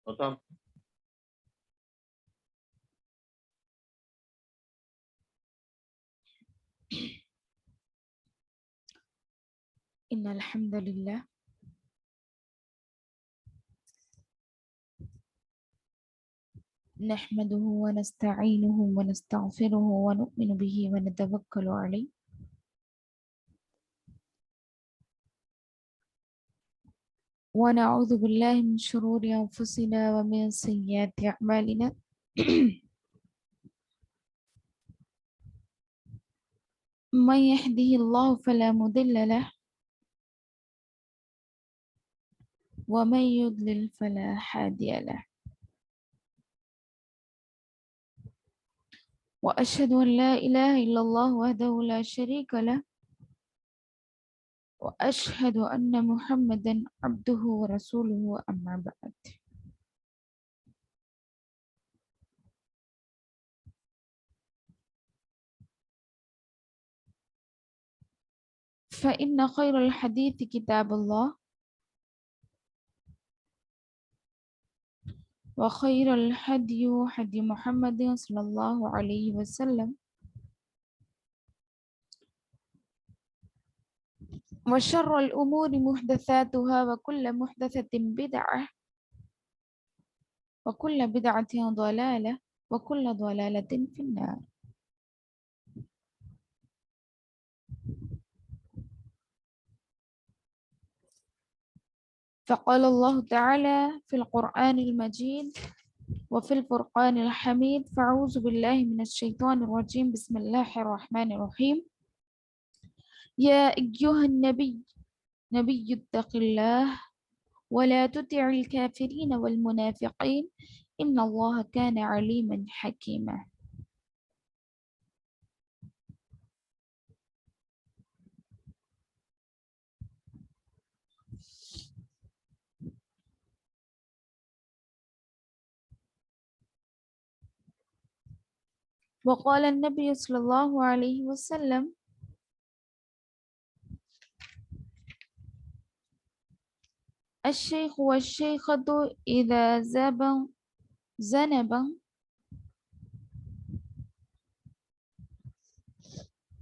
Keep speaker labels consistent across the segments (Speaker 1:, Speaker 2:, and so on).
Speaker 1: ہوتا
Speaker 2: ان الحمد للہ نحمده ونستعینه ونستغفره ونؤمن به ونتوکل علیہ ونعوذ باللہ من شرور انفسنا ومن سیئات اعمالنا من يهده الله فلا مضل له ومن يضلل فلا هادي له وأشهد أن لا إله إلا الله وحده لا شريك له وأشهد أن محمدا عبده ورسوله أما بعد فإن خير الحديث كتاب الله وخير الهدي هدي محمد صلى الله عليه وسلم وشر الأمور محدثاتها وكل محدثة بدعة وكل بدعة ضلالة وكل ضلالة في النار. فقال الله تعالى في القرآن المجيد وفي الفرقان الحميد فأعوذ بالله من الشيطان الرجيم بسم الله الرحمن الرحيم يا أيها النبي اتق الله ولا تطع الكافرين والمنافقين إن الله كان عليما حكيما. وقال النبي صلى الله عليه وسلم الشيخ والشيخة إذا زنبا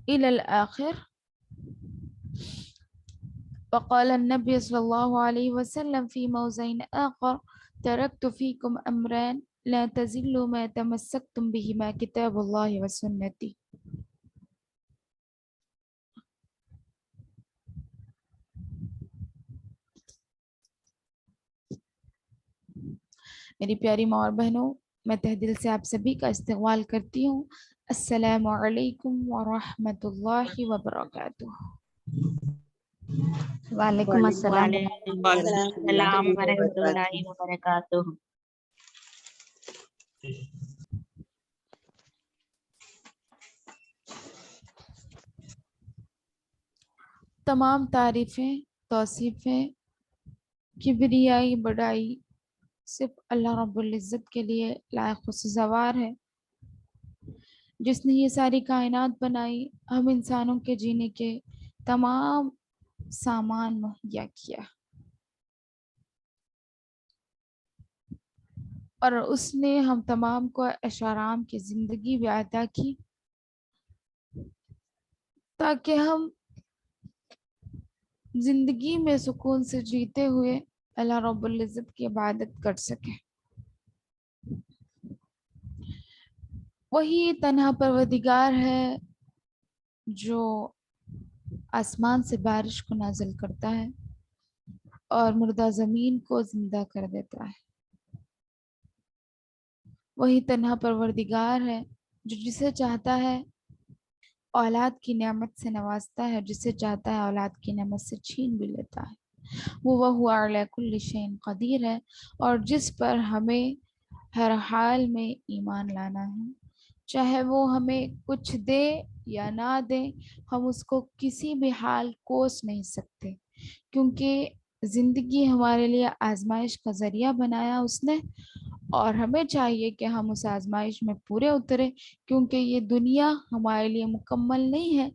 Speaker 2: إلى الآخر. وقال النبي صلى الله عليه وسلم في موضع آخر تركت فيكم أمران لا تزلوا ما تمسكتم بهما كتاب الله وسنتي. میری پیاری ماں اور بہنوں، میں تہ دل سے آپ سبھی کا استقبال کرتی ہوں. السلام علیکم ورحمۃ اللہ وبرکاتہ.
Speaker 3: وعلیکم السلام
Speaker 4: وعلیکم السلام ورحمۃ اللہ وبرکاتہ.
Speaker 2: تمام تعریفیں، توصیفیں، کبریائی، بڑائی صرف اللہ رب العزت کے لیے لائق و سزاوار ہے، جس نے یہ ساری کائنات بنائی، ہم انسانوں کے جینے کے تمام سامان مہیا کیا، اور اس نے ہم تمام کو عیش آرام کی زندگی بھی عطا کی تاکہ ہم زندگی میں سکون سے جیتے ہوئے اللہ رب العزت کی عبادت کر سکیں. وہی تنہا پروردگار ہے جو آسمان سے بارش کو نازل کرتا ہے اور مردہ زمین کو زندہ کر دیتا ہے. وہی تنہا پروردگار ہے جو جسے چاہتا ہے اولاد کی نعمت سے نوازتا ہے، جسے چاہتا ہے اولاد کی نعمت سے چھین بھی لیتا ہے. وہ علی کل شیء قدیر ہے، اور جس پر ہمیں ہر حال میں ایمان لانا ہے، چاہے وہ ہمیں کچھ دے یا نہ دے، ہم اس کو کسی بھی حال کوس نہیں سکتے، کیونکہ زندگی ہمارے لیے آزمائش کا ذریعہ بنایا اس نے، اور ہمیں چاہیے کہ ہم اس آزمائش میں پورے اترے، کیونکہ یہ دنیا ہمارے لیے مکمل نہیں ہے،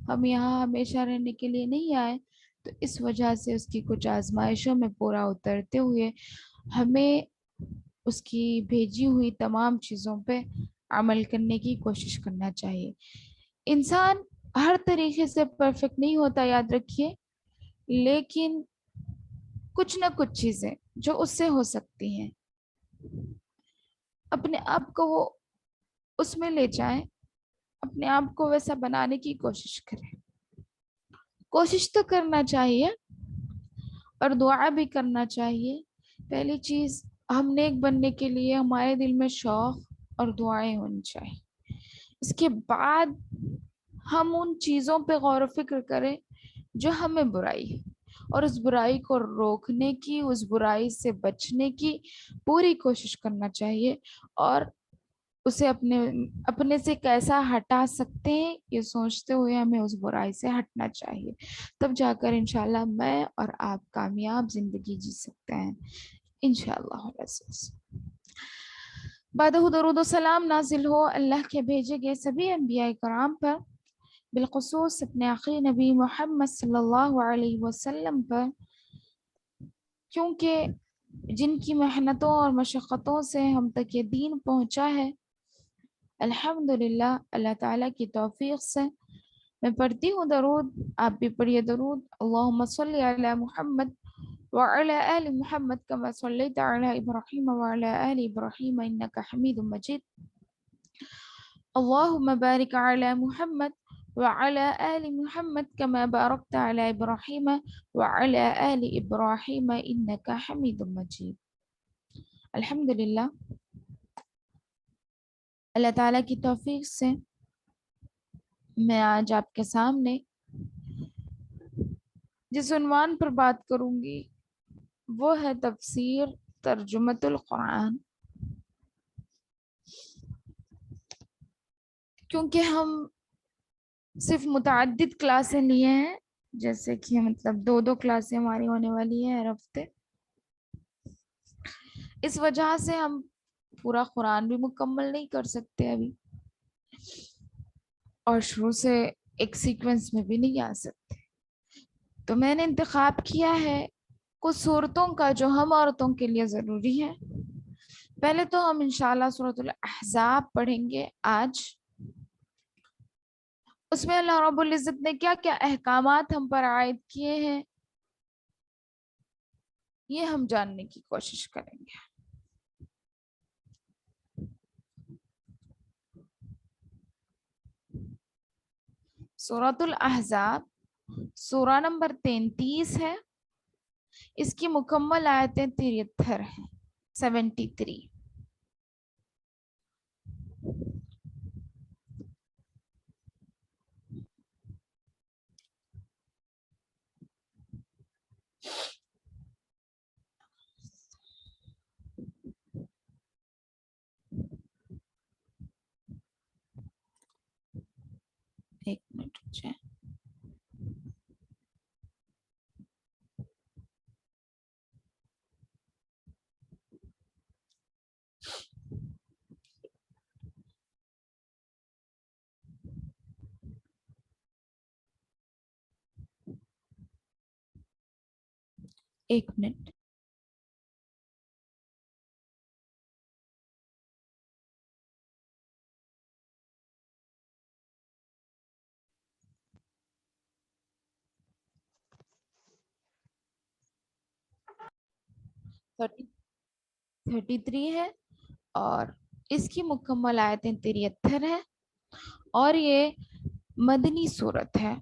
Speaker 2: ہم یہاں ہمیشہ رہنے کے لیے نہیں آئے. تو اس وجہ سے اس کی کچھ آزمائشوں میں پورا اترتے ہوئے ہمیں اس کی بھیجی ہوئی تمام چیزوں پہ عمل کرنے کی کوشش کرنا چاہیے. انسان ہر طریقے سے پرفیکٹ نہیں ہوتا، یاد رکھیے، لیکن کچھ نہ کچھ چیزیں جو اس سے ہو سکتی ہیں اپنے آپ کو وہ اس میں لے جائیں، اپنے آپ کو ویسا بنانے کی کوشش کریں. کوشش تو کرنا چاہیے اور دعا بھی کرنا چاہیے. پہلی چیز، ہم نیک بننے کے لیے ہمارے دل میں شوق اور دعائیں ہونی چاہیے. اس کے بعد ہم ان چیزوں پہ غور و فکر کریں جو ہمیں برائی ہے، اور اس برائی کو روکنے کی، اس برائی سے بچنے کی پوری کوشش کرنا چاہیے، اور اسے اپنے سے کیسا ہٹا سکتے ہیں یہ سوچتے ہوئے ہمیں اس برائی سے ہٹنا چاہیے. تب جا کر انشاءاللہ میں اور آپ کامیاب زندگی جی سکتے ہیں انشاءاللہ. بعد درود و سلام نازل ہو اللہ کے بھیجے گئے سبھی انبیاء کرام پر، بالخصوص اپنے آخری نبی محمد صلی اللہ علیہ وسلم پر، کیونکہ جن کی محنتوں اور مشقتوں سے ہم تک یہ دین پہنچا ہے، الحمدللہ اللہ تعالیٰ کی توفیق سے میں پڑھتی ہوں درود، آپ بھی پڑھیے درود. اللہم صلی علی محمد وعلی آل محمد کما صلیت علی ابراہیم وعلی آل ابراہیم انکا حمید مجید. اللہم بارک علی محمد وعلی آل محمد کما بارکت علی ابراہیم وعلی آل ابراہیم انکا حمید مجید. الحمدللہ اللہ تعالیٰ کی توفیق سے میں آج آپ کے سامنے جس عنوان پر بات کروں گی وہ ہے تفسیر ترجمۃ القرآن. کیونکہ ہم صرف متعدد کلاسیں لیے ہیں، جیسے کہ مطلب 2 کلاسیں ہماری ہونے والی ہیں ہر ہفتے، اس وجہ سے ہم پورا قرآن بھی مکمل نہیں کر سکتے ابھی، اور شروع سے ایک سیکوینس میں بھی نہیں آ سکتے. تو میں نے انتخاب کیا ہے کچھ صورتوں کا جو ہم عورتوں کے لیے ضروری ہے. پہلے تو ہم انشاءاللہ سورۃ الاحزاب پڑھیں گے آج. اس میں اللہ رب العزت نے کیا کیا احکامات ہم پر عائد کیے ہیں یہ ہم جاننے کی کوشش کریں گے. سورۃ الاحزاب سورہ نمبر 33 ہے، اس کی مکمل آیتیں 73 ہیں، 73. ایک منٹ رک جائیں. ایک منٹ. تھرٹی 33 ہے اور اس کی مکمل آیتیں 73 ہیں، اور یہ مدنی صورت ہے.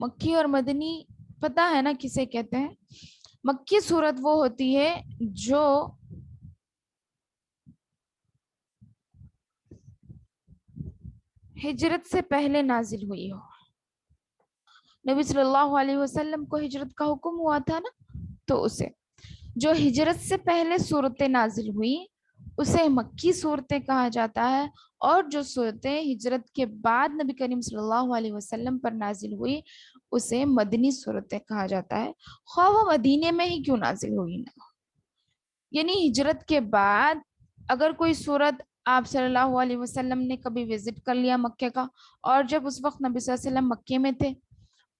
Speaker 2: مکی اور مدنی پتہ ہے نا کسے کہتے ہیں؟ مکی صورت وہ ہوتی ہے جو ہجرت سے پہلے نازل ہوئی ہو. نبی صلی اللہ علیہ وسلم کو ہجرت کا حکم ہوا تھا نا، تو اسے جو ہجرت سے پہلے صورتیں نازل ہوئی اسے مکی صورتیں کہا جاتا ہے، اور جو صورتیں ہجرت کے بعد نبی کریم صلی اللہ علیہ وسلم پر نازل ہوئی اسے مدنی صورتیں کہا جاتا ہے، خواہ وہ مدینے میں ہی کیوں نازل ہوئی نہ ہو. یعنی ہجرت کے بعد اگر کوئی صورت آپ صلی اللہ علیہ وسلم نے کبھی وزٹ کر لیا مکے کا، اور جب اس وقت نبی صلی اللہ علیہ وسلم مکے میں تھے،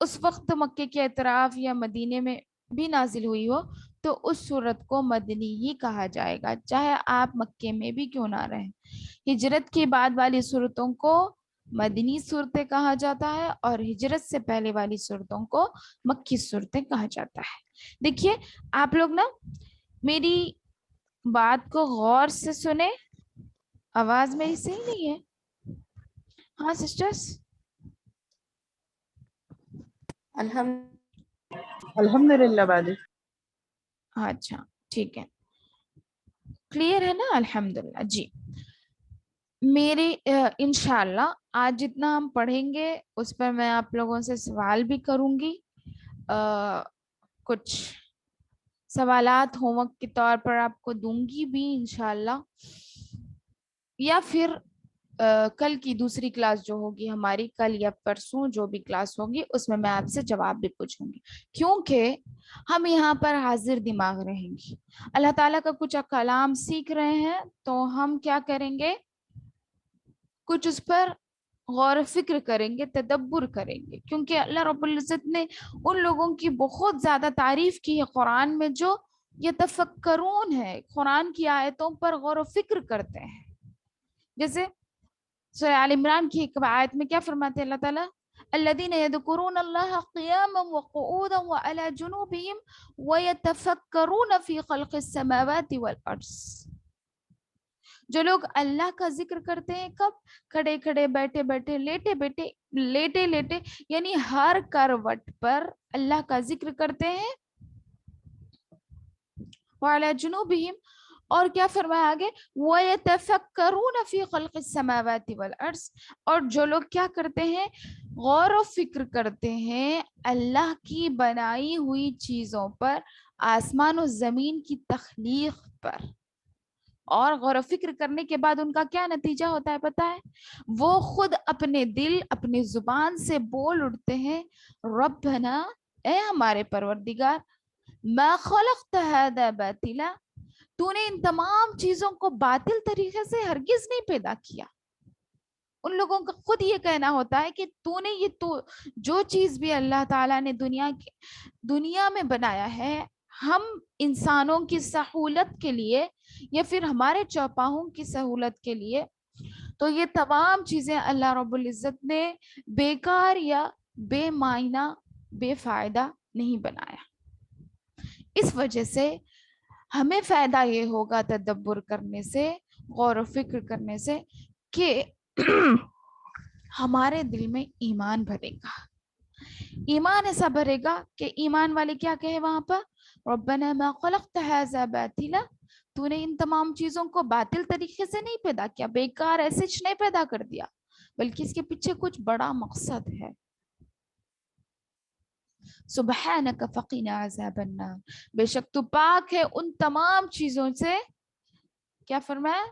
Speaker 2: اس وقت مکے کے اطراف یا مدینے میں بھی نازل ہوئی ہو، تو اس صورت کو مدنی ہی کہا جائے گا، چاہے آپ مکے میں بھی کیوں نہ رہیں۔ ہجرت کے بعد والی صورتوں کو مدنی صورتیں کہا جاتا ہے اور ہجرت سے پہلے والی صورتوں کو مکی صورتیں کہا جاتا ہے۔ دیکھیے آپ لوگ نا میری بات کو غور سے سنیں، آواز میری صحیح نہیں ہے؟ ہاں سسٹرس؟
Speaker 1: الحمدللہ باجی۔
Speaker 2: اچھا ٹھیک ہے، کلیئر ہے نا؟ الحمدللہ جی۔ میرے انشاءاللہ آج جتنا ہم پڑھیں گے اس پر میں آپ لوگوں سے سوال بھی کروں گی، کچھ سوالات ہوم ورک کے طور پر آپ کو دوں گی بھی انشاءاللہ، یا پھر کل کی دوسری کلاس جو ہوگی ہماری، کل یا پرسوں جو بھی کلاس ہوگی اس میں آپ سے جواب بھی پوچھوں گی، کیونکہ ہم یہاں پر حاضر دماغ رہیں گی۔ اللہ تعالیٰ کا کچھ کلام سیکھ رہے ہیں تو ہم کیا کریں گے، کچھ اس پر غور و فکر کریں گے، تدبر کریں گے، کیونکہ اللہ رب العزت نے ان لوگوں کی بہت زیادہ تعریف کی ہے قرآن میں جو یتفکرون ہے، قرآن کی آیتوں پر غور و فکر کرتے ہیں۔ جیسے سورہ آل عمران کی ایک آیت میں کیا فرماتے ہیں اللہ تعالیٰ، الذین یذکرون اللہ قیاما وقعودا وعلی جنوبہم ویتفکرون فی خلق السماوات والارض۔ جو لوگ اللہ کا ذکر کرتے ہیں کب؟ کھڑے کھڑے، بیٹھے بیٹھے، لیٹے لیٹے، یعنی ہر کروٹ پر اللہ کا ذکر کرتے ہیں۔ وعلی جنوبہم، اور کیا فرمایا آگے، وَيَتَفَكَّرُونَ فِي خَلْقِ السَّمَاوَاتِ وَالْأَرْضِ، اور جو لوگ کیا کرتے ہیں، غور و فکر کرتے ہیں اللہ کی بنائی ہوئی چیزوں پر، آسمان و زمین کی تخلیق پر، اور غور و فکر کرنے کے بعد ان کا کیا نتیجہ ہوتا ہے پتہ ہے؟ وہ خود اپنے دل، اپنی زبان سے بول اٹھتے ہیں، ربنا، اے ہمارے پروردگار، ما خلقت هذا باطلا، تو نے ان تمام چیزوں کو باطل طریقے سے ہرگز نہیں پیدا کیا۔ ان لوگوں کا خود یہ کہنا ہوتا ہے کہ تو نے یہ تو جو چیز بھی اللہ تعالیٰ نے دنیا میں بنایا ہے، ہم انسانوں کی سہولت کے لیے یا پھر ہمارے چوپاہوں کی سہولت کے لیے، تو یہ تمام چیزیں اللہ رب العزت نے بیکار یا بے معنی، بے فائدہ نہیں بنایا۔ اس وجہ سے ہمیں فائدہ یہ ہوگا تدبر کرنے سے، غور و فکر کرنے سے، کہ ہمارے دل میں ایمان بھرے گا، ایمان ایسا بھرے گا کہ ایمان والے کیا کہے وہاں پر، ربنا ما خلقت هذا باطلا، تو نے ان تمام چیزوں کو باطل طریقے سے نہیں پیدا کیا، بیکار ایسے نہیں پیدا کر دیا، بلکہ اس کے پیچھے کچھ بڑا مقصد ہے۔ سبحانک فقنا عذاب النار، بے شک تو پاک ہے ان تمام چیزوں سے، کیا فرمایا،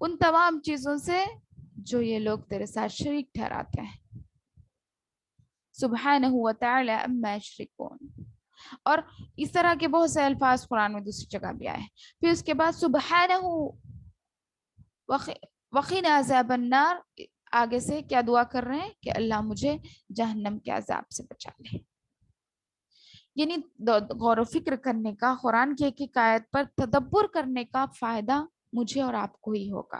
Speaker 2: ان تمام چیزوں سے جو یہ لوگ تیرے ساتھ شریک ٹھہراتے ہیں۔ سبحانہ و تعالی عما یشرکون، اور اس طرح کے بہت سے الفاظ قرآن میں دوسری جگہ بھی آئے ہیں۔ پھر اس کے بعد سبحانہ وقنا عذاب النار، آگے سے کیا دعا کر رہے ہیں کہ اللہ مجھے جہنم کے عذاب سے بچا لے۔ یعنی غور و فکر کرنے کا، قرآن کی ایک ایک آیت پر تدبر کرنے کا فائدہ مجھے اور آپ کو ہی ہوگا،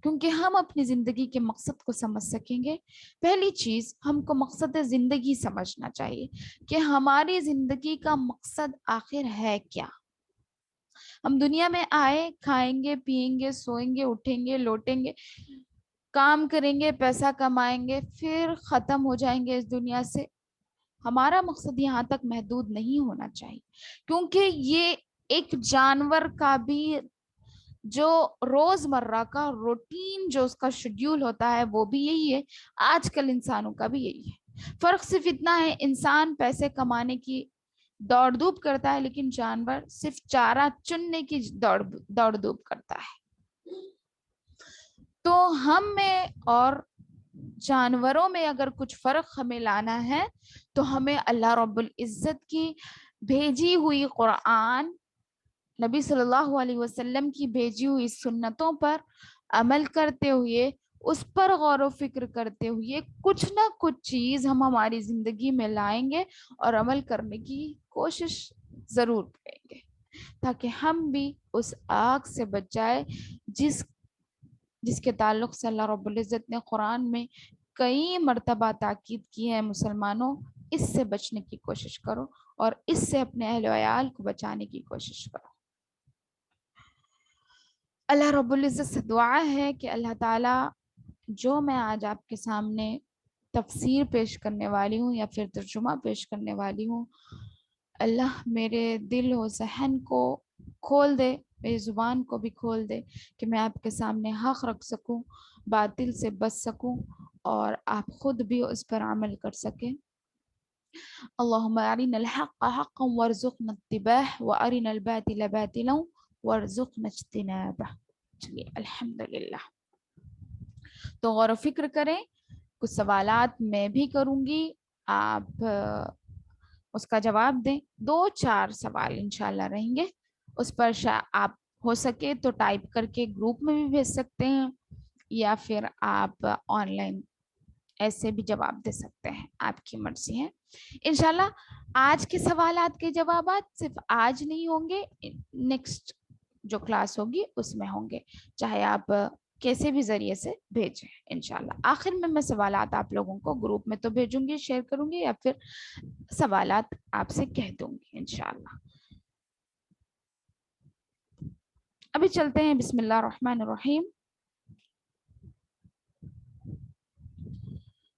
Speaker 2: کیونکہ ہم اپنی زندگی کے مقصد کو سمجھ سکیں گے۔ پہلی چیز ہم کو مقصد زندگی سمجھنا چاہیے کہ ہماری زندگی کا مقصد آخر ہے کیا۔ ہم دنیا میں آئے، کھائیں گے، پیئیں گے، سوئیں گے، اٹھیں گے، لوٹیں گے، کام کریں گے، پیسہ کمائیں گے، پھر ختم ہو جائیں گے اس دنیا سے۔ ہمارا مقصد یہاں تک محدود نہیں ہونا چاہیے، کیونکہ یہ ایک جانور کا بھی جو روز مرہ کا روٹین، جو اس کا شیڈیول ہوتا ہے، وہ بھی یہی ہے۔ آج کل انسانوں کا بھی یہی ہے، فرق صرف اتنا ہے انسان پیسے کمانے کی دوڑ دھوپ کرتا ہے، لیکن جانور صرف چارہ چننے کی دوڑ دھوپ کرتا ہے۔ تو ہم میں اور جانوروں میں اگر کچھ فرق ہمیں لانا ہے تو ہمیں اللہ رب العزت کی بھیجی ہوئی قرآن، نبی صلی اللہ علیہ وسلم کی بھیجی ہوئی سنتوں پر عمل کرتے ہوئے، اس پر غور و فکر کرتے ہوئے کچھ نہ کچھ چیز ہم ہماری زندگی میں لائیں گے اور عمل کرنے کی کوشش ضرور پڑھیں گے تاکہ ہم بھی اس آگ سے بچ جائے جس کے تعلق سے اللہ رب العزت نے قرآن میں کئی مرتبہ تاکید کی ہے مسلمانوں اس سے بچنے کی کوشش کرو اور اس سے اپنے اہل و عیال کو بچانے کی کوشش کرو۔ اللہ رب العزت سے دعا ہے کہ اللہ تعالیٰ جو میں آج آپ کے سامنے تفسیر پیش کرنے والی ہوں یا پھر ترجمہ پیش کرنے والی ہوں، اللہ میرے دل و ذہن کو کھول دے، میری زبان کو بھی کھول دے کہ میں آپ کے سامنے حق رکھ سکوں، باطل سے بچ سکوں اور آپ خود بھی اس پر عمل کر سکیں۔ اللہم ارنا الحق حقا وارزقنا اتباعہ وارنا الباطل باطلا وارزقنا اجتنابہ۔ چلیے الحمدللہ، تو غور و فکر کریں، کچھ سوالات میں بھی کروں گی، آپ اس کا جواب دیں۔ 2-4 سوال انشاءاللہ رہیں گے، اس پر آپ ہو سکے تو ٹائپ کر کے گروپ میں بھی بھیج سکتے ہیں یا پھر آپ آن لائن ایسے بھی جواب دے سکتے ہیں، آپ کی مرضی ہے۔ انشاءاللہ آج کے سوالات کے جوابات صرف آج نہیں ہوں گے، نیکسٹ جو کلاس ہوگی اس میں ہوں گے، چاہے آپ کیسے بھی ذریعے سے بھیجیں انشاءاللہ۔ آخر میں سوالات آپ لوگوں کو گروپ میں تو بھیجوں گی، شیئر کروں گی، یا پھر سوالات آپ سے کہہ دوں گی انشاءاللہ۔ ابھی چلتے ہیں، بسم اللہ الرحمن الرحیم۔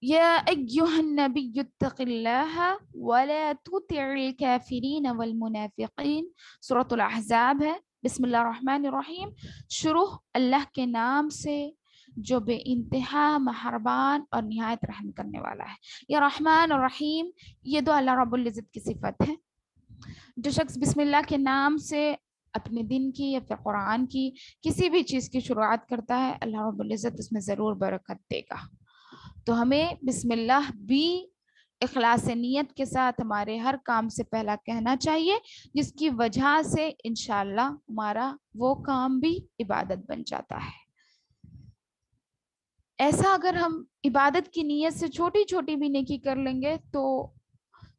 Speaker 2: یا ایھا النبی اتق اللہ ولا تطع الکافرین والمنافقین، سورۃ الاحزاب ہے۔ بسم اللہ الرحمن الرحیم، شروع اللہ کے نام سے جو بے انتہا مہربان اور نہایت رحم کرنے والا ہے۔ یا رحمان اور رحیم، یہ دو اللہ رب العزت کی صفت ہے۔ جو شخص بسم اللہ کے نام سے اپنے دن کی یا پھر قرآن کی کسی بھی چیز کی شروعات کرتا ہے، اللہ رب العزت اس میں ضرور برکت دے گا۔ تو ہمیں بسم اللہ بھی اخلاص نیت کے ساتھ ہمارے ہر کام سے پہلا کہنا چاہیے، جس کی وجہ سے انشاءاللہ ہمارا وہ کام بھی عبادت بن جاتا ہے۔ ایسا اگر ہم عبادت کی نیت سے چھوٹی چھوٹی بھی نیکی کر لیں گے تو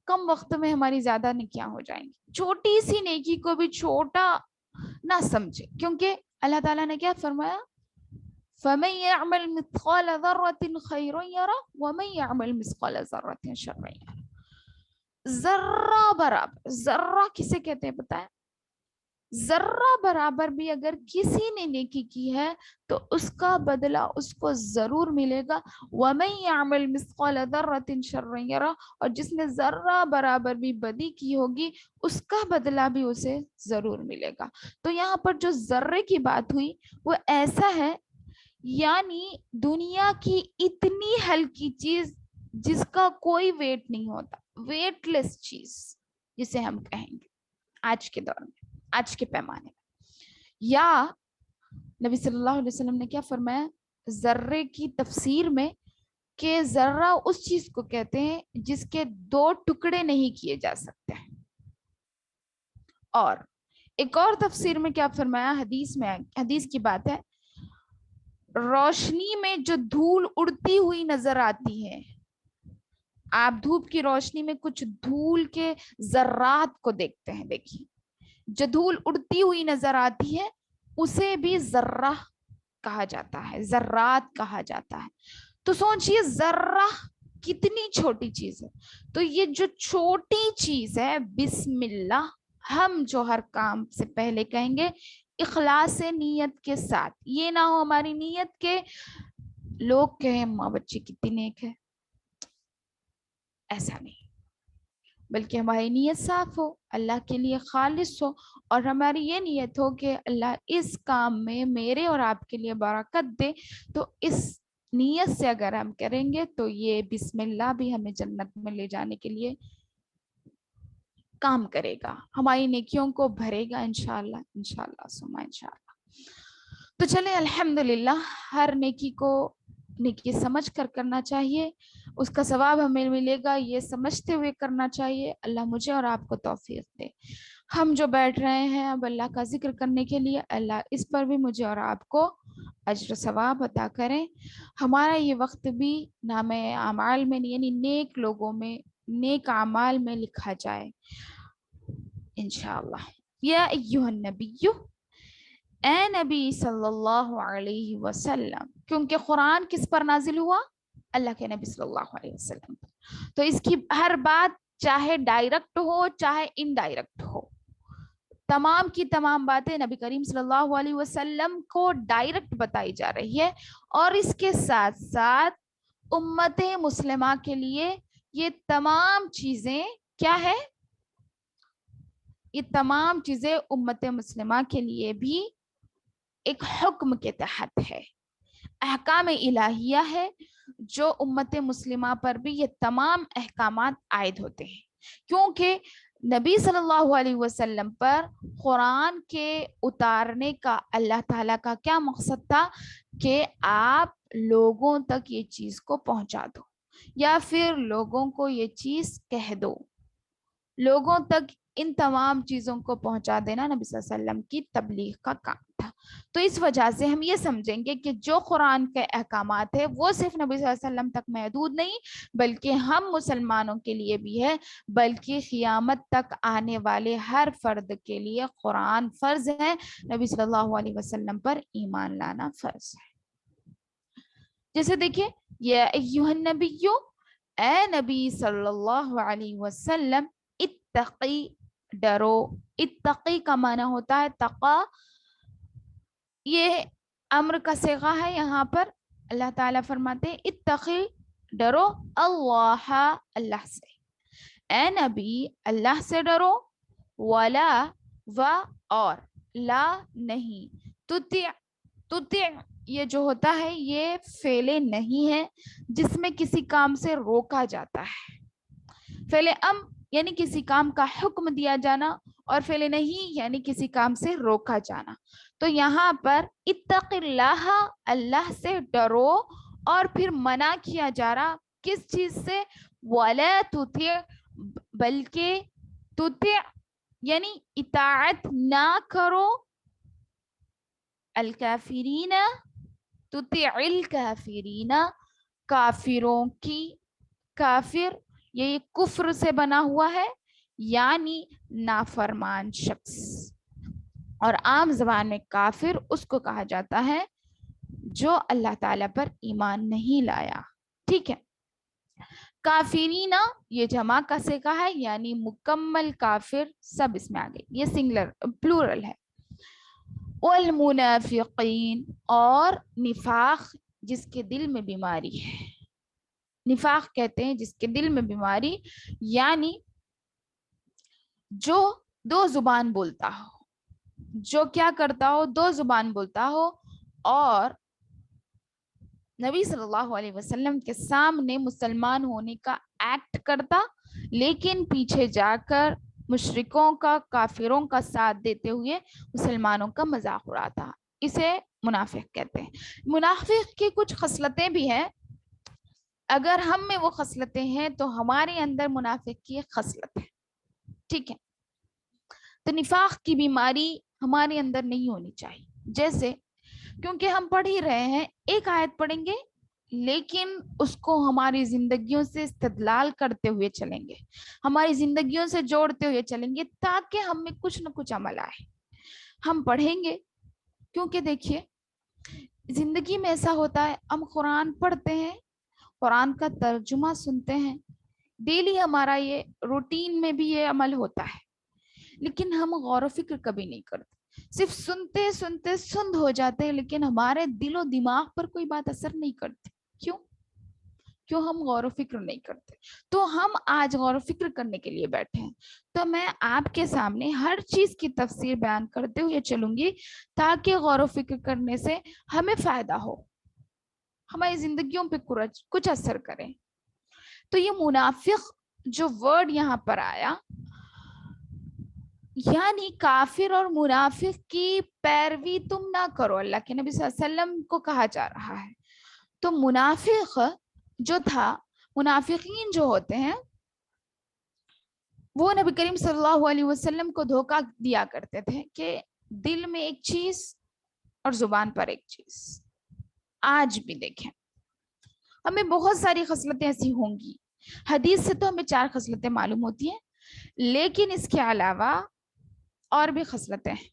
Speaker 2: کم وقت میں ہماری زیادہ نیکیاں ہو جائیں گی۔ چھوٹی سی نیکی کو بھی چھوٹا نہ سمجھے، کیونکہ اللہ تعالیٰ نے کیا فرمایا؟ فَمَن يَعْمَلْ مِثْقَالَ ذَرَّةٍ خَيْرًا يَرَهُ وَمَن يَعْمَلْ مِثْقَالَ ذَرَّةٍ شَرًّا يَرَهُ۔ ذرہ برابر، ذرہ کسے کہتے ہیں پتہ ہے؟ ذرہ برابر بھی اگر کسی نے نیکی کی ہے تو اس کا بدلہ اس کو ضرور ملے گا۔ وَمَن يَعْمَلْ مِثْقَالَ ذَرَّةٍ شَرًّا يَرَهُ، اور جس نے ذرہ برابر بھی بدی کی ہوگی اس کا بدلہ بھی اسے ضرور ملے گا۔ تو یہاں پر جو ذرے کی بات ہوئی وہ ایسا ہے، یعنی دنیا کی اتنی ہلکی چیز جس کا کوئی ویٹ نہیں ہوتا، ویٹ لیس چیز جسے ہم کہیں گے آج کے دور میں، آج کے پیمانے میں۔ یا نبی صلی اللہ علیہ وسلم نے کیا فرمایا ذرے کی تفسیر میں، کہ ذرہ اس چیز کو کہتے ہیں جس کے 2 ٹکڑے نہیں کیے جا سکتے۔ اور ایک اور تفسیر میں کیا فرمایا، حدیث کی بات ہے، روشنی میں جو دھول اڑتی ہوئی نظر آتی ہے، آپ دھوپ کی روشنی میں کچھ دھول کے ذرات کو دیکھتے ہیں، دیکھیے جو دھول اڑتی ہوئی نظر آتی ہے اسے بھی ذرہ کہا جاتا ہے، ذرات کہا جاتا ہے۔ تو سوچئے ذرہ کتنی چھوٹی چیز ہے۔ تو یہ جو چھوٹی چیز ہے بسم اللہ، ہم جو ہر کام سے پہلے کہیں گے اخلاص نیت کے ساتھ، یہ نہ ہو ہماری نیت کے لوگ کہیں ماں بچی کتنی نیک ہے، ایسا نہیں، بلکہ ہماری نیت صاف ہو، اللہ کے لیے خالص ہو، اور ہماری یہ نیت ہو کہ اللہ اس کام میں میرے اور آپ کے لیے برکت دے۔ تو اس نیت سے اگر ہم کریں گے تو یہ بسم اللہ بھی ہمیں جنت میں لے جانے کے لیے کام کرے گا، ہماری نیکیوں کو بھرے گا انشاءاللہ، انشاءاللہ ثم انشاءاللہ۔ تو چلیں الحمدللہ، ہر نیکی کو نیکی سمجھ کر کرنا چاہیے، اس کا ثواب ہمیں ملے گا یہ سمجھتے ہوئے کرنا چاہیے۔ اللہ مجھے اور آپ کو توفیق دے۔ ہم جو بیٹھ رہے ہیں اب اللہ کا ذکر کرنے کے لیے، اللہ اس پر بھی مجھے اور آپ کو اجر ثواب عطا کریں۔ ہمارا یہ وقت بھی نام اعمال میں، یعنی نیک لوگوں میں، نیک اعمال میں لکھا جائے انشاءاللہ. یا ایھا النبی، اے نبی صلی اللہ علیہ وسلم، کیونکہ قرآن کس پر نازل ہوا؟ اللہ کے نبی صلی اللہ علیہ وسلم پر. تو اس کی ہر بات چاہے ڈائریکٹ ہو چاہے انڈائریکٹ ہو، تمام کی تمام باتیں نبی کریم صلی اللہ علیہ وسلم کو ڈائریکٹ بتائی جا رہی ہے. اور اس کے ساتھ ساتھ امت مسلمہ کے لیے یہ تمام چیزیں کیا ہے؟ یہ تمام چیزیں امت مسلمہ کے لیے بھی ایک حکم کے تحت ہے، احکام الہیہ ہے، جو امت مسلمہ پر بھی یہ تمام احکامات عائد ہوتے ہیں. کیونکہ نبی صلی اللہ علیہ وسلم پر قرآن کے اتارنے کا اللہ تعالیٰ کا کیا مقصد تھا؟ کہ آپ لوگوں تک یہ چیز کو پہنچا دو، یا پھر لوگوں کو یہ چیز کہہ دو. لوگوں تک ان تمام چیزوں کو پہنچا دینا نبی صلی اللہ علیہ وسلم کی تبلیغ کا کام تھا. تو اس وجہ سے ہم یہ سمجھیں گے کہ جو قرآن کے احکامات ہیں وہ صرف نبی صلی اللہ علیہ وسلم تک محدود نہیں، بلکہ ہم مسلمانوں کے لیے بھی ہے، بلکہ قیامت تک آنے والے ہر فرد کے لیے قرآن فرض ہے، نبی صلی اللہ علیہ وسلم پر ایمان لانا فرض ہے. جیسے دیکھیں، یا ایھا النبی، اے نبی صلی اللہ علیہ وسلم، اتقی، ڈرو. اتقی کا معنی ہوتا ہے تقا. یہ امر کا صیغہ ہے. یہاں پر اللہ تعالیٰ فرماتے ہیں اتقی، ڈرو، اللہ، اللہ سے. اے نبی اللہ سے ڈرو، ولا، و، اور، لا، نہیں، تطع یہ جو ہوتا ہے یہ فعل نہیں ہے جس میں کسی کام سے روکا جاتا ہے. فعل یعنی کسی کام کا حکم دیا جانا، اور فعل نہیں یعنی کسی کام سے روکا جانا. تو یہاں پر اتق اللہ، اللہ سے ڈرو، اور پھر منع کیا جا رہا کس چیز سے؟ ولا تطع، بلکہ تطع یعنی اطاعت نہ کرو، الکافرین، تطع الکافرین، کافروں کی. کافر یہ کفر سے بنا ہوا ہے، یعنی نافرمان شخص. اور عام زبان میں کافر اس کو کہا جاتا ہے جو اللہ تعالیٰ پر ایمان نہیں لایا. ٹھیک ہے. کافرین یہ جمع کا صیغہ ہے، یعنی مکمل کافر سب اس میں آ گئے. یہ سنگولر پلورل ہے. والمنافقین، اور نفاق جس کے دل میں بیماری ہے. نفاق کہتے ہیں جس کے دل میں بیماری، یعنی جو دو زبان بولتا ہو، جو کیا کرتا ہو؟ دو زبان بولتا ہو، اور نبی صلی اللہ علیہ وسلم کے سامنے مسلمان ہونے کا ایکٹ کرتا، لیکن پیچھے جا کر مشرکوں کا، کافروں کا ساتھ دیتے ہوئے مسلمانوں کا مذاق اڑاتا. اسے منافق کہتے ہیں. منافق کی کچھ خصلتیں بھی ہیں. اگر ہم میں وہ خصلتیں ہیں تو ہمارے اندر منافق کی ایک خصلت ہے. ٹھیک ہے. تو نفاق کی بیماری ہمارے اندر نہیں ہونی چاہیے. جیسے کیونکہ ہم پڑھ ہی رہے ہیں، ایک آیت پڑھیں گے لیکن اس کو ہماری زندگیوں سے استدلال کرتے ہوئے چلیں گے، ہماری زندگیوں سے جوڑتے ہوئے چلیں گے تاکہ ہم میں کچھ نہ کچھ عمل آئے. ہم پڑھیں گے کیونکہ دیکھیے زندگی میں ایسا ہوتا ہے، ہم قرآن پڑھتے ہیں، قرآن کا ترجمہ سنتے ہیں، ڈیلی ہمارا یہ روٹین میں بھی یہ عمل ہوتا ہے، لیکن ہم غور و فکر کبھی نہیں کرتے. صرف سنتے سنتے سند ہو جاتے ہیں، لیکن ہمارے دل و دماغ پر کوئی بات اثر نہیں کرتی. کیوں ہم غور و فکر نہیں کرتے. تو ہم آج غور و فکر کرنے کے لیے بیٹھے ہیں. تو میں آپ کے سامنے ہر چیز کی تفسیر بیان کرتے ہوئے چلوں گی تاکہ غور و فکر کرنے سے ہمیں فائدہ ہو، ہماری زندگیوں پہ کچھ اثر کرے. تو یہ منافق جو ورڈ یہاں پر آیا، یعنی کافر اور منافق کی پیروی تم نہ کرو. اللہ کے نبی صلی اللہ علیہ وسلم کو کہا جا رہا ہے. تو منافق جو تھا، منافقین جو ہوتے ہیں وہ نبی کریم صلی اللہ علیہ وسلم کو دھوکہ دیا کرتے تھے کہ دل میں ایک چیز اور زبان پر ایک چیز. آج بھی دیکھیں ہمیں بہت ساری خصلتیں ایسی ہوں گی. حدیث سے تو ہمیں 4 خصلتیں معلوم ہوتی ہیں، لیکن اس کے علاوہ اور بھی خصلتیں ہیں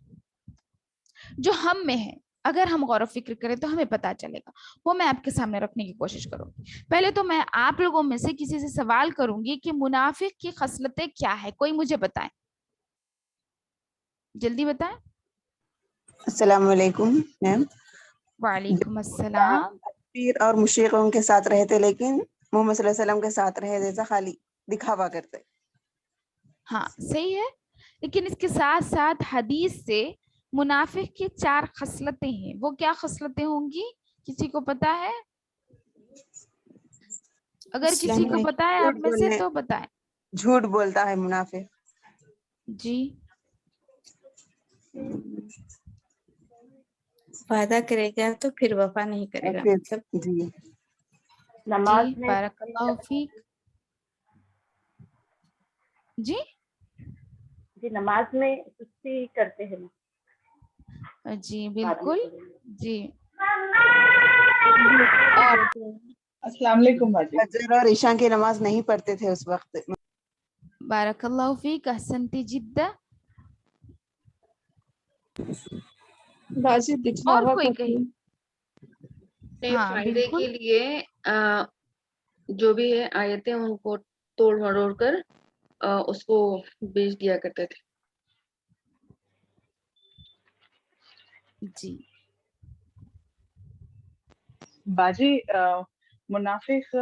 Speaker 2: جو ہم میں ہیں، اگر ہم غور و فکر کریں تو ہمیں پتا چلے گا، وہ میں آپ کے سامنے رکھنے کی کوشش کروں گی۔ پہلے تو میں آپ لوگوں میں سے کسی سے سوال کروں گی کہ منافق کی خصلتیں کیا ہے، کوئی مجھے بتائیں، جلدی بتائیں۔
Speaker 3: السلام علیکم میم۔
Speaker 2: وعلیکم السلام۔
Speaker 3: پیر اور مشرقوں کے ساتھ رہتے لیکن محمد صلی اللہ علیہ وسلم کے ساتھ رہے جیسا خالی دکھاوا کرتے۔
Speaker 2: ہاں صحیح ہے، لیکن اس کے ساتھ ساتھ حدیث سے منافق کی 4 خصلتیں ہیں، وہ کیا خصلتیں ہوں گی، کسی کو پتا ہے؟ اگر کسی کو پتا ہے آپ میں سے تو بتائیں۔
Speaker 3: جھوٹ بولتا ہے منافق۔
Speaker 2: جی،
Speaker 5: وعدہ کرے گا تو پھر وفا نہیں کرے گا، مطلب
Speaker 3: جی
Speaker 4: نماز
Speaker 2: جی
Speaker 4: میں
Speaker 2: بارک اللہ فیک۔ جی
Speaker 4: جی نماز میں سستی کرتے ہیں
Speaker 2: جی بالکل جی۔
Speaker 4: اور
Speaker 1: السلام علیکم باجی۔
Speaker 3: فجر اور عشاء کی نماز نہیں پڑھتے تھے اس وقت۔
Speaker 2: بارک اللہ فیک، احسنتی جدہ۔
Speaker 6: بازی
Speaker 2: اور
Speaker 6: دکھاوا
Speaker 2: کوئی
Speaker 6: کرتی
Speaker 2: کہیں؟
Speaker 6: ہے۔
Speaker 2: ہاں
Speaker 6: فائدے
Speaker 2: بالکل،
Speaker 6: کے لیے جو بھی ہے آیتیں ان کو توڑ مروڑ کر اس کو بیچ دیا کرتے تھے۔
Speaker 2: جی
Speaker 1: باجی منافق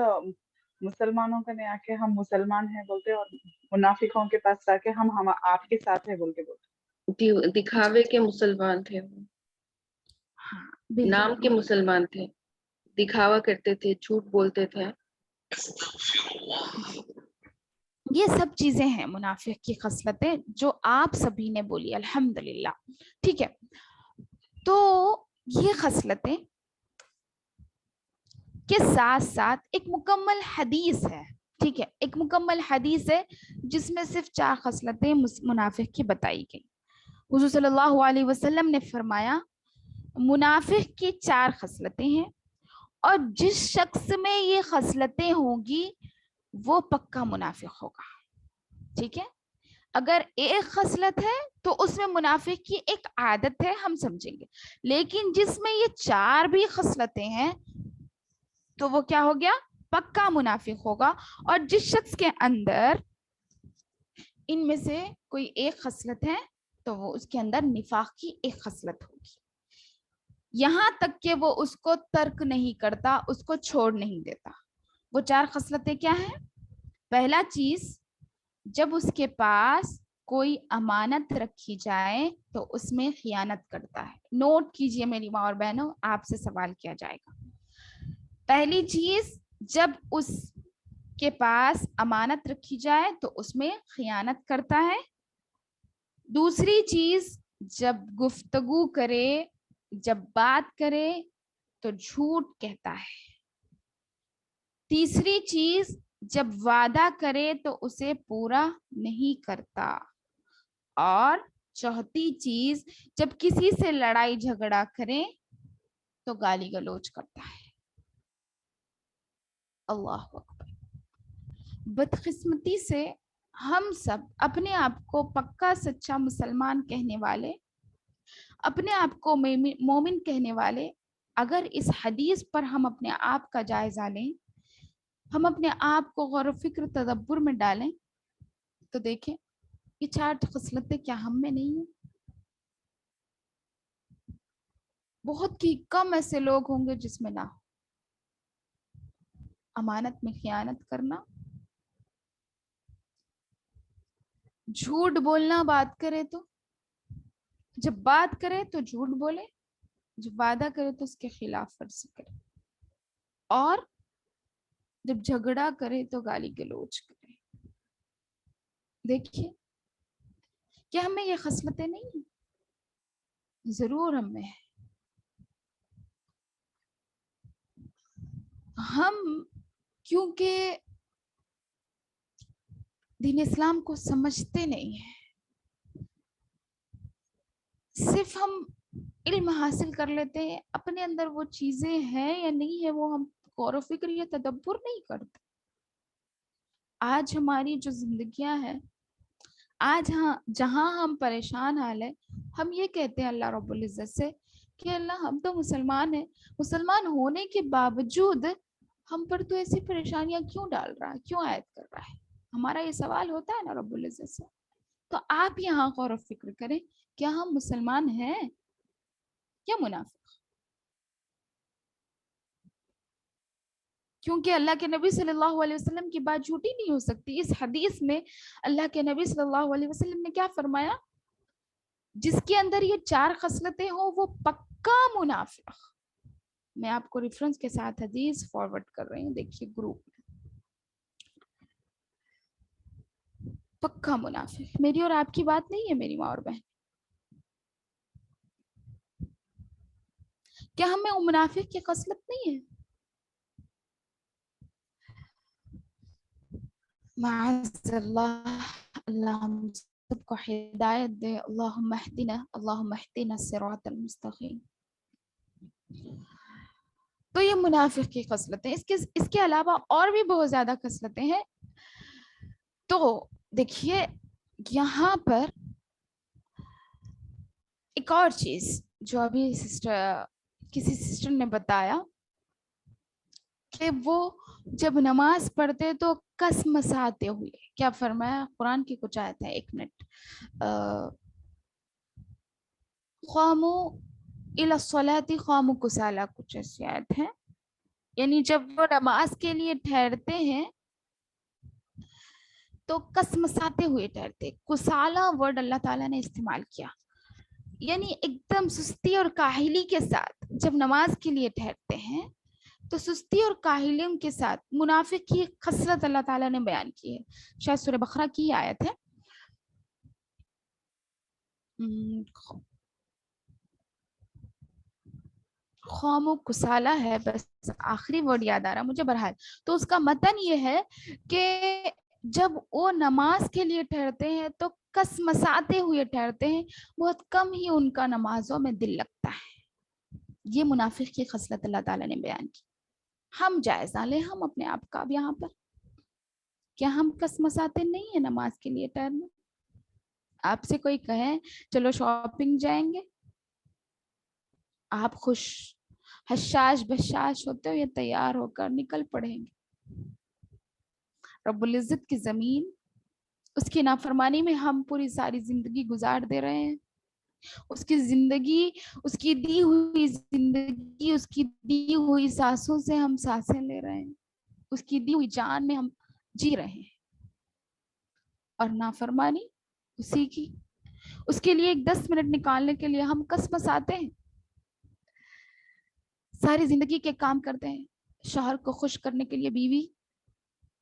Speaker 1: مسلمانوں کا نہیں آ کے ہم مسلمان ہیں بولتے، اور منافقوں کے پاس آ کے ہم آپ کے ساتھ ہیں بول کے بولتے۔
Speaker 6: دکھاوے کے مسلمان تھے وہ،
Speaker 2: ہاں
Speaker 6: نام
Speaker 2: بالکل،
Speaker 6: کے مسلمان تھے، دکھاوا کرتے تھے، جھوٹ بولتے تھے۔
Speaker 2: یہ سب چیزیں ہیں منافق کی خصلتیں جو آپ سبھی نے بولی، الحمدللہ، ٹھیک ہے۔ تو یہ خصلتیں کے ساتھ ساتھ ایک مکمل حدیث ہے، ٹھیک ہے، ایک مکمل حدیث ہے جس میں صرف 4 خصلتیں منافق کی بتائی گئی۔ حضور صلی اللہ علیہ وسلم نے فرمایا منافق کی 4 خصلتیں ہیں، اور جس شخص میں یہ خصلتیں ہوں گی وہ پکا منافق ہوگا، ٹھیک ہے۔ اگر ایک خصلت ہے تو اس میں منافق کی ایک عادت ہے، ہم سمجھیں گے، لیکن جس میں یہ 4 بھی خصلتیں ہیں تو وہ کیا ہو گیا، پکا منافق ہوگا۔ اور جس شخص کے اندر ان میں سے کوئی ایک خصلت ہے تو وہ اس کے اندر نفاق کی ایک خصلت ہوگی، یہاں تک کہ وہ اس کو ترک نہیں کرتا، اس کو چھوڑ نہیں دیتا۔ وہ 4 خصلتیں کیا ہیں؟ پہلا چیز، جب اس کے پاس کوئی امانت رکھی جائے تو اس میں خیانت کرتا ہے۔ نوٹ کیجئے میری ماں اور بہنوں، آپ سے سوال کیا جائے گا۔ پہلی چیز، جب اس کے پاس امانت رکھی جائے تو اس میں خیانت کرتا ہے۔ دوسری چیز، جب گفتگو کرے، جب بات کرے تو جھوٹ کہتا ہے۔ تیسری چیز، جب وعدہ کرے تو اسے پورا نہیں کرتا۔ اور چوتھی چیز، جب کسی سے لڑائی جھگڑا کرے تو گالی گلوچ کرتا ہے۔ اللہ اکبر۔ بدقسمتی سے ہم سب اپنے آپ کو پکا سچا مسلمان کہنے والے، اپنے آپ کو مومن کہنے والے، اگر اس حدیث پر ہم اپنے آپ کا جائزہ لیں، ہم اپنے آپ کو غور و فکر تدبر میں ڈالیں تو دیکھیں یہ 4 خصلتیں کیا ہم میں نہیں ہیں؟ بہت ہی کم ایسے لوگ ہوں گے جس میں نہ ہو۔ امانت میں خیانت کرنا، جھوٹ بولنا، بات کرے تو جب بات کرے تو جھوٹ بولے، جب وعدہ کرے تو اس کے خلاف ورزی کرے، اور جب جھگڑا کرے تو گالی گلوچ کرے۔ دیکھیے کیا ہمیں یہ خصلتیں نہیں ہیں؟ ضرور ہم میں ہے۔ ہم کیونکہ دین اسلام کو سمجھتے نہیں ہیں، صرف ہم علم حاصل کر لیتے ہیں، اپنے اندر وہ چیزیں ہیں یا نہیں ہے وہ ہم غور و فکر یا تدبر نہیں کرتے۔ آج ہماری جو زندگیاں ہیں، آج ہاں جہاں ہم پریشان حال ہے، ہم یہ کہتے ہیں اللہ رب العزت سے کہ اللہ ہم تو مسلمان ہیں، مسلمان ہونے کے باوجود ہم پر تو ایسی پریشانیاں کیوں ڈال رہا ہے، کیوں عائد کر رہا ہے؟ ہمارا یہ سوال ہوتا ہے نا رب العزت سے. تو آپ یہاں غور و فکر کریں، کیا ہم مسلمان ہیں یا منافق؟ کیونکہ اللہ کے نبی صلی اللہ علیہ وسلم کی بات جھوٹی نہیں ہو سکتی. اس حدیث میں اللہ کے نبی صلی اللہ علیہ وسلم نے کیا فرمایا؟ جس کے اندر یہ 4 خصلتیں ہوں وہ پکا منافق. میں آپ کو ریفرنس کے ساتھ حدیث فارورڈ کر رہی ہوں، دیکھیے گروپ میں. پکا منافق. میری اور آپ کی بات نہیں ہے میری ماں اور بہن. کیا ہمیں منافق کی خصلت نہیں ہے؟ معاذ اللہ، اللہ ہم سب کو ہدایت دے. اللہم اہدنا الصراط المستقیم. تو یہ منافق کی خصلتیں. اس کے علاوہ اور بھی بہت زیادہ خصلتیں ہیں. تو دیکھیے یہاں پر ایک اور چیز جو ابھی کسی سسٹر نے بتایا کہ وہ جب نماز پڑھتے تو کس مساتے ہوئے. کیا فرمایا؟ قرآن کی کچھ آیت ہے، 1 منٹ. قاموا الی الصلاۃ قاموا کسالى، کچھ ایسی آیت ہے. یعنی جب وہ نماز کے لیے ٹھہرتے ہیں تو کس مساتے ہوئے ٹھہرتے. کسالہ ورڈ اللہ تعالیٰ نے استعمال کیا، یعنی ایک دم سستی اور کاہلی کے ساتھ جب نماز کے لیے ٹھہرتے ہیں تو سستی اور کاہلیوں کے ساتھ. منافق کی خصلت اللہ تعالیٰ نے بیان کی ہے، شاید سورہ بقرہ کی آیت ہے. قوم و کسالہ ہے، بس آخری ورڈ یاد آ رہا مجھے. بہرحال تو اس کا متن یہ ہے کہ جب وہ نماز کے لیے ٹھہرتے ہیں تو کس مساتے ہوئے ٹھہرتے ہیں، بہت کم ہی ان کا نمازوں میں دل لگتا ہے. یہ منافق کی خصلت اللہ تعالیٰ نے بیان کی. ہم جائزہ لیں ہم اپنے آپ کا. اب یہاں پر کیا ہم کس مساتے نہیں ہیں نماز کے لیے ٹھہرنا؟ آپ سے کوئی کہے چلو شاپنگ جائیں گے، آپ خوش حشاش بشاش ہوتے ہو یا تیار ہو کر نکل پڑیں گے. رب العزت کی زمین، اس کی نافرمانی میں ہم پوری ساری زندگی گزار دے رہے ہیں. اس کی زندگی، اس کی دی ہوئی زندگی، اس کی دی ہوئی سانسوں سے ہم سانسیں لے رہے ہیں، اس کی دی ہوئی جان میں ہم جی رہے ہیں. اور نافرمانی اسی کی، اس کے لیے ایک 10 منٹ نکالنے کے لیے ہم کس مساتے ہیں. ساری زندگی کے کام کرتے ہیں. شوہر کو خوش کرنے کے لیے بیوی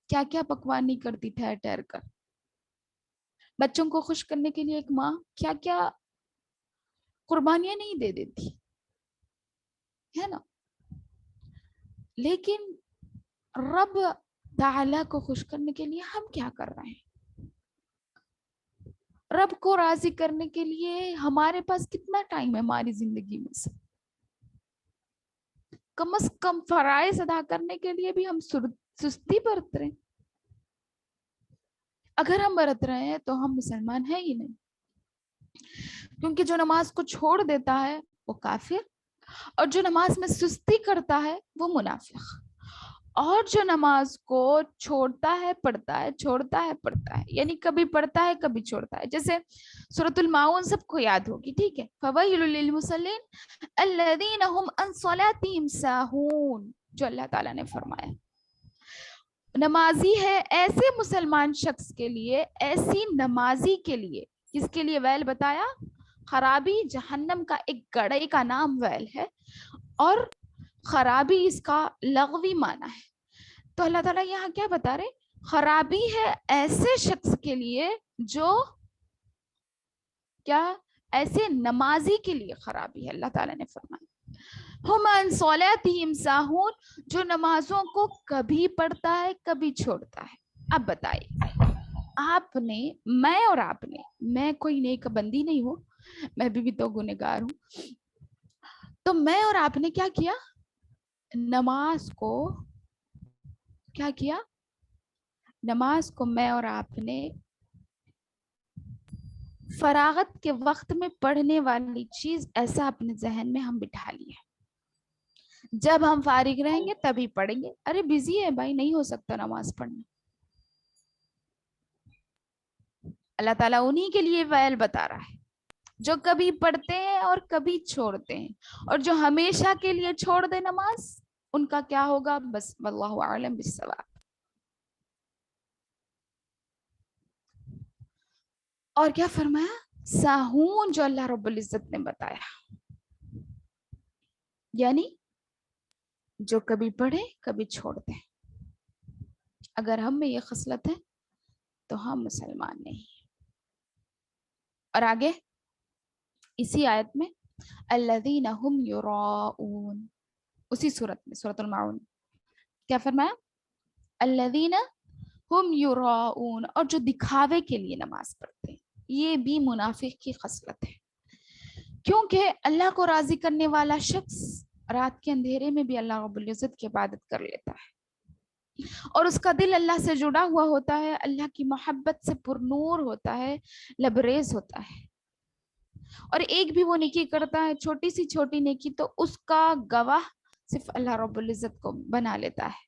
Speaker 2: کیا کیا پکوان نہیں کرتی ٹھہر ٹھہر کر. بچوں کو خوش کرنے کے لیے ایک ماں کیا کیا قربانیاں نہیں دے دیتی ہے نا. لیکن رب تعالی کو خوش کرنے کے لیے ہم کیا کر رہے ہیں؟ رب کو راضی کرنے کے لیے ہمارے پاس کتنا ٹائم ہے ہماری زندگی میں سے؟ کم از کم فرائض ادا کرنے کے لیے بھی ہم سستی برت رہے ہیں. اگر ہم برت رہے ہیں تو ہم مسلمان ہیں ہی نہیں. کیونکہ جو نماز کو چھوڑ دیتا ہے وہ کافر، اور جو نماز میں سستی کرتا ہے وہ منافق، اور جو نماز کو چھوڑتا ہے پڑھتا ہے، چھوڑتا ہے پڑھتا ہے، یعنی کبھی پڑھتا ہے کبھی چھوڑتا ہے. جیسے سورۃ الماعون سب کو یاد ہوگی، ٹھیک ہے. فویل للمصلین الذین هم عن صلاتهم ساہون، جو اللہ تعالیٰ نے فرمایا. نمازی ہے ایسے مسلمان شخص کے لیے، ایسی نمازی کے لیے جس کے لیے ویل بتایا، خرابی جہنم کا ایک گڑھے کا نام ویل ہے، اور خرابی اس کا لغوی معنی ہے. تو اللہ تعالیٰ یہاں کیا بتا رہے؟ خرابی ہے ایسے شخص کے لیے جو کیا، ایسے نمازی کے لیے خرابی ہے. اللہ تعالیٰ نے فرمایا ہم عن صلاتہم ساہون، جو نمازوں کو کبھی پڑھتا ہے کبھی چھوڑتا ہے. اب بتائیے آپ نے، میں اور آپ نے، میں کوئی نیک بندی نہیں ہوں، میں بھی تو گنہگار ہوں، تو میں اور آپ نے کیا کیا؟ نماز کو کیا کیا؟ نماز کو میں اور آپ نے فراغت کے وقت میں پڑھنے والی چیز ایسا اپنے ذہن میں ہم بٹھا لیے، جب ہم فارغ رہیں گے تبھی پڑھیں گے. ارے بزی ہے بھائی، نہیں ہو سکتا نماز پڑھنا. اللہ تعالیٰ انہی کے لیے فعل بتا رہا ہے جو کبھی پڑھتے ہیں اور کبھی چھوڑتے ہیں، اور جو ہمیشہ کے لیے چھوڑ دے نماز ان کا کیا ہوگا؟ بس واللہ اعلم بالصواب. اور کیا فرمایا؟ ساہون، جو اللہ رب العزت نے بتایا، یعنی جو کبھی پڑھے کبھی چھوڑ دیں. اگر ہم میں یہ خصلت ہے تو ہم مسلمان نہیں. اور آگے اسی آیت میں الذین هم یراؤون، اسی صورت میں سورۃ الماعون کیا فرمایا؟ الذین هم یراؤون، اور جو دکھاوے کے لیے نماز پڑھتے ہیں. یہ بھی منافق کی خصلت ہے، کیونکہ اللہ کو راضی کرنے والا شخص رات کے اندھیرے میں بھی اللہ رب العزت کی عبادت کر لیتا ہے، اور اس کا دل اللہ سے جڑا ہوا ہوتا ہے، اللہ کی محبت سے پر نور ہوتا ہے، لبریز ہوتا ہے. اور ایک بھی وہ نیکی کرتا ہے، چھوٹی سی چھوٹی نیکی، تو اس کا گواہ صرف اللہ رب العزت کو بنا لیتا ہے.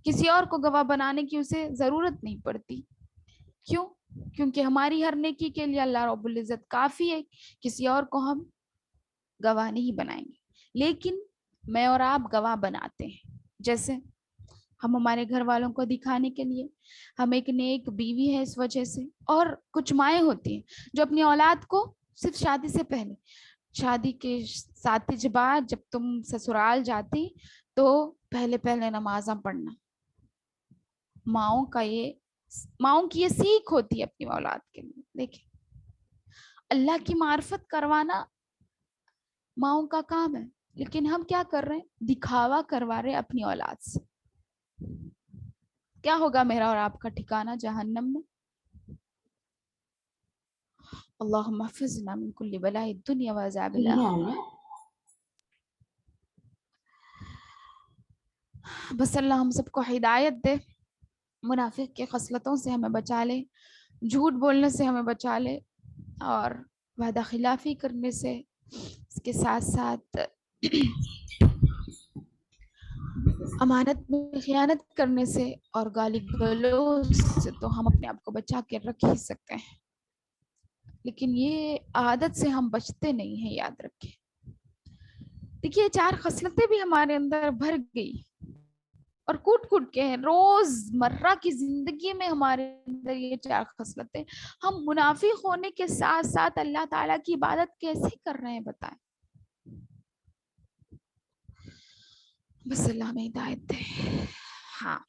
Speaker 2: کسی اور کو گواہ بنانے کی اسے ضرورت نہیں پڑتی. کیوں؟ کیونکہ ہماری ہر نیکی کے لیے اللہ رب العزت کافی ہے، کسی اور کو ہم گواہ نہیں بنائیں گے. لیکن میں اور آپ گواہ بناتے ہیں، جیسے ہم ہمارے گھر والوں کو دکھانے کے لیے، ہم ایک نیک بیوی ہے اس وجہ سے. اور کچھ مائیں ہوتی ہیں جو اپنی اولاد کو صرف شادی سے پہلے، شادی کے 7 بعد جب تم سسرال جاتی تو پہلے نمازاں پڑھنا. ماؤں کی یہ سیکھ ہوتی ہے اپنی اولاد کے لیے. دیکھیں اللہ کی معرفت کروانا ماؤں کا کام ہے، لیکن ہم کیا کر رہے ہیں؟ دکھاوا کروا رہے اپنی اولاد سے. کیا ہوگا میرا اور آپ کا ٹھکانہ؟ جہنم میں. اللہم احفظنا من کل بلاء الدنیا وعذاب الآخرہ. بس اللہ ہم سب کو ہدایت دے، منافق کے خصلتوں سے ہمیں بچا لے، جھوٹ بولنے سے ہمیں بچا لے، اور وعدہ خلافی کرنے سے، اس کے ساتھ ساتھ امانت میں خیانت کرنے سے اور گالی گلوچ سے تو ہم اپنے آپ کو بچا کے رکھ ہی سکتے ہیں، لیکن یہ عادت سے ہم بچتے نہیں ہیں. یاد رکھیں. دیکھیے 4 خصلتیں بھی ہمارے اندر بھر گئی اور کوٹ کے ہیں. روز مرہ کی زندگی میں ہمارے اندر یہ 4 خصلتیں. ہم منافق ہونے کے ساتھ ساتھ اللہ تعالیٰ کی عبادت کیسے کر رہے ہیں بتائیں. بس اللہ میں ہدایت دے. ہاں،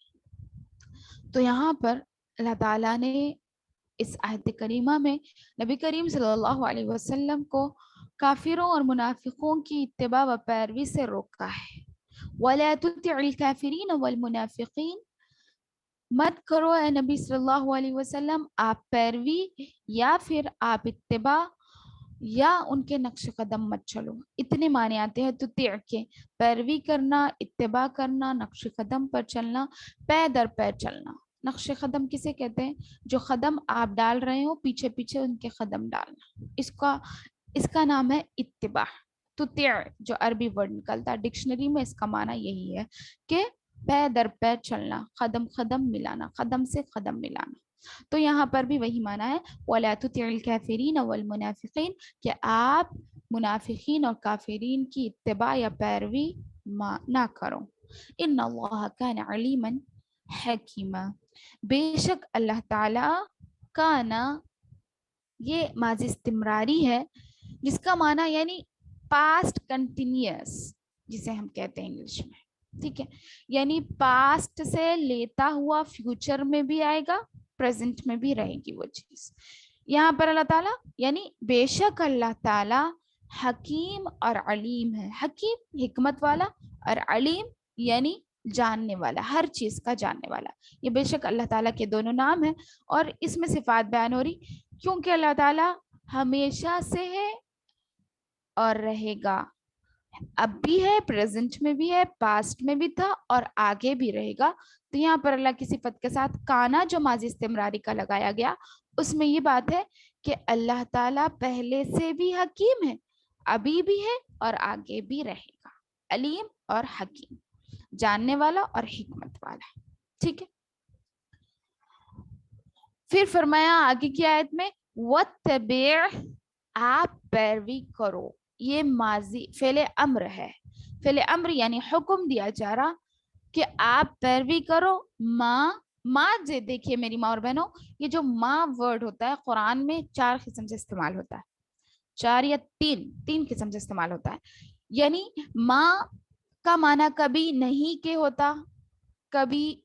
Speaker 2: تو یہاں پر اللہ تعالیٰ نے اس آیت کریمہ میں نبی کریم صلی اللہ علیہ وسلم کو کافروں اور منافقوں کی اتباع و پیروی سے روکا ہے. وَلَا تُطِعِ الْكَافِرِينَ وَالْمُنَافِقِينَ، مت کرو اے نبی صلی اللہ علیہ وسلم آپ پیروی یا پھر آپ اتباع یا ان کے نقش قدم مت چلو. اتنے معنی آتے ہیں تطیع کے، پیروی کرنا، اتباع کرنا، نقش قدم پر چلنا، پے در پے چلنا. نقش قدم کسے کہتے ہیں؟ جو قدم آپ ڈال رہے ہو پیچھے پیچھے ان کے قدم ڈالنا، اس کا نام ہے اتباع. تطیع جو عربی ورڈ نکلتا ہے ڈکشنری میں، اس کا معنی یہی ہے کہ پے در پے چلنا، قدم قدم ملانا، قدم سے قدم ملانا. تو یہاں پر بھی وہی معنی ہے وَلَا تُطِعِ الْكَافِرِينَ وَالْمُنَافِقِينَ، کہ آپ منافقین اور کافرین کی اتباع یا پیروی نہ کرو. ان اللہ کان علیما حکیما، بے شک اللہ تعالی کانا، یہ ماضی استمراری ہے جس کا معنی یعنی پاسٹ کنٹینیوس، جسے ہم کہتے ہیں انگلش میں. ٹھیک ہے، یعنی پاسٹ سے لیتا ہوا فیوچر میں بھی آئے گا، پریزنٹ میں بھی رہے گی وہ چیز. یہاں پر اللہ تعالیٰ یعنی بے شک اللہ تعالیٰ حکیم اور علیم ہے. حکیم حکمت والا، اور علیم یعنی جاننے والا، ہر چیز کا جاننے والا. یہ بے شک اللہ تعالیٰ کے دونوں نام ہیں، اور اس میں صفات بیان ہو رہی کیونکہ اللہ تعالیٰ ہمیشہ سے ہے اور رہے گا. اب بھی ہے, پریزنٹ میں بھی ہے, پاسٹ میں بھی تھا اور آگے بھی رہے گا. تو یہاں پر اللہ کی صفت کے ساتھ کانا جو ماضی استمراری کا لگایا گیا, اس میں یہ بات ہے کہ اللہ تعالیٰ پہلے سے بھی حکیم ہے, ابھی بھی ہے اور آگے بھی رہے گا. علیم اور حکیم, جاننے والا اور حکمت والا. ٹھیک ہے. پھر فرمایا آگے کی آیت میں وَاتَّبِعْ, آپ پیروی کرو. یہ ماضی فعل امر ہے. فعل امر یعنی حکم دیا جا رہا کہ آپ پیروی کرو. ماں دیکھیے میری ماں اور بہنوں, یہ جو ماں ورڈ ہوتا ہے قرآن میں 4 قسم سے استعمال ہوتا ہے, 4 یا 3 قسم سے استعمال ہوتا ہے. یعنی ماں کا معنی کبھی نہیں کے ہوتا, کبھی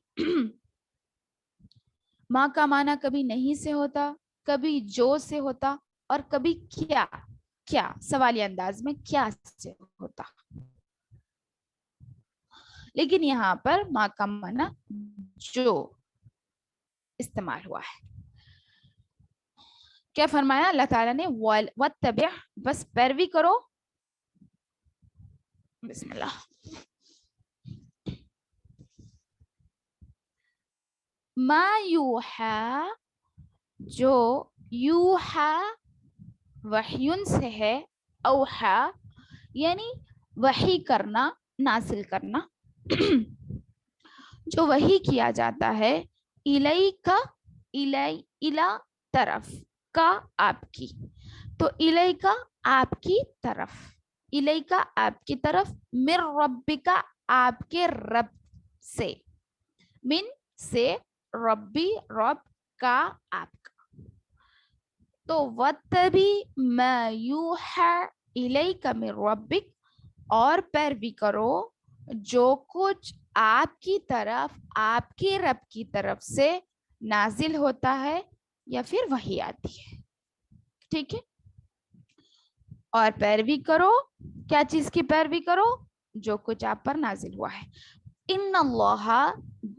Speaker 2: ماں کا معنی کبھی نہیں سے ہوتا, کبھی جو سے ہوتا, اور کبھی کیا سوالیہ انداز میں کیا سے ہوتا. لیکن یہاں پر ماں کا معنی جو استعمال ہوا ہے. کیا فرمایا اللہ تعالیٰ نے وَاتَّبِعْ, بس پیروی کرو. بسم اللہ. ما یوحا, جو یوحا وحیون سے ہے, اوحا یعنی وحی کرنا, نازل کرنا, جو وحی کیا جاتا ہے, الیکا, الا طرف, کا آپ کی, تو الیکا آپ کی طرف, الیکا آپ کی طرف, من ربکا آپ کے رب سے, من سے, ربی رب کا آپ کا. تو وَاتَّبِعْ مَا يُوحَىٰ إِلَيْكَ مِن رَبِّكَ, اور پیروی کرو جو کچھ آپ کی طرف, آپ کے رب کی طرف سے نازل ہوتا ہے یا پھر وحی آتی ہے. ٹھیک ہے. اور پیروی کرو, کیا چیز کی پیروی کرو, جو کچھ آپ پر نازل ہوا ہے. ان اللہ,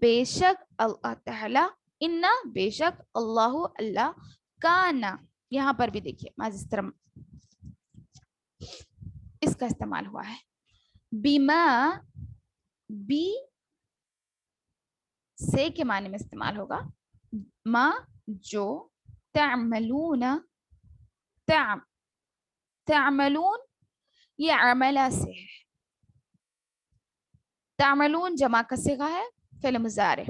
Speaker 2: بے شک اللہ تعالی, ان بے شک اللہ اللہ, کانا, یہاں پر بھی دیکھیے اس کا استعمال ہوا ہے. بیما, بی سے کے معنی میں استعمال ہوگا. ما جو, تعملون, تعملون یہ عملہ سے ہے. تعملون جمع کا صیغہ ہے, فعل مضارع,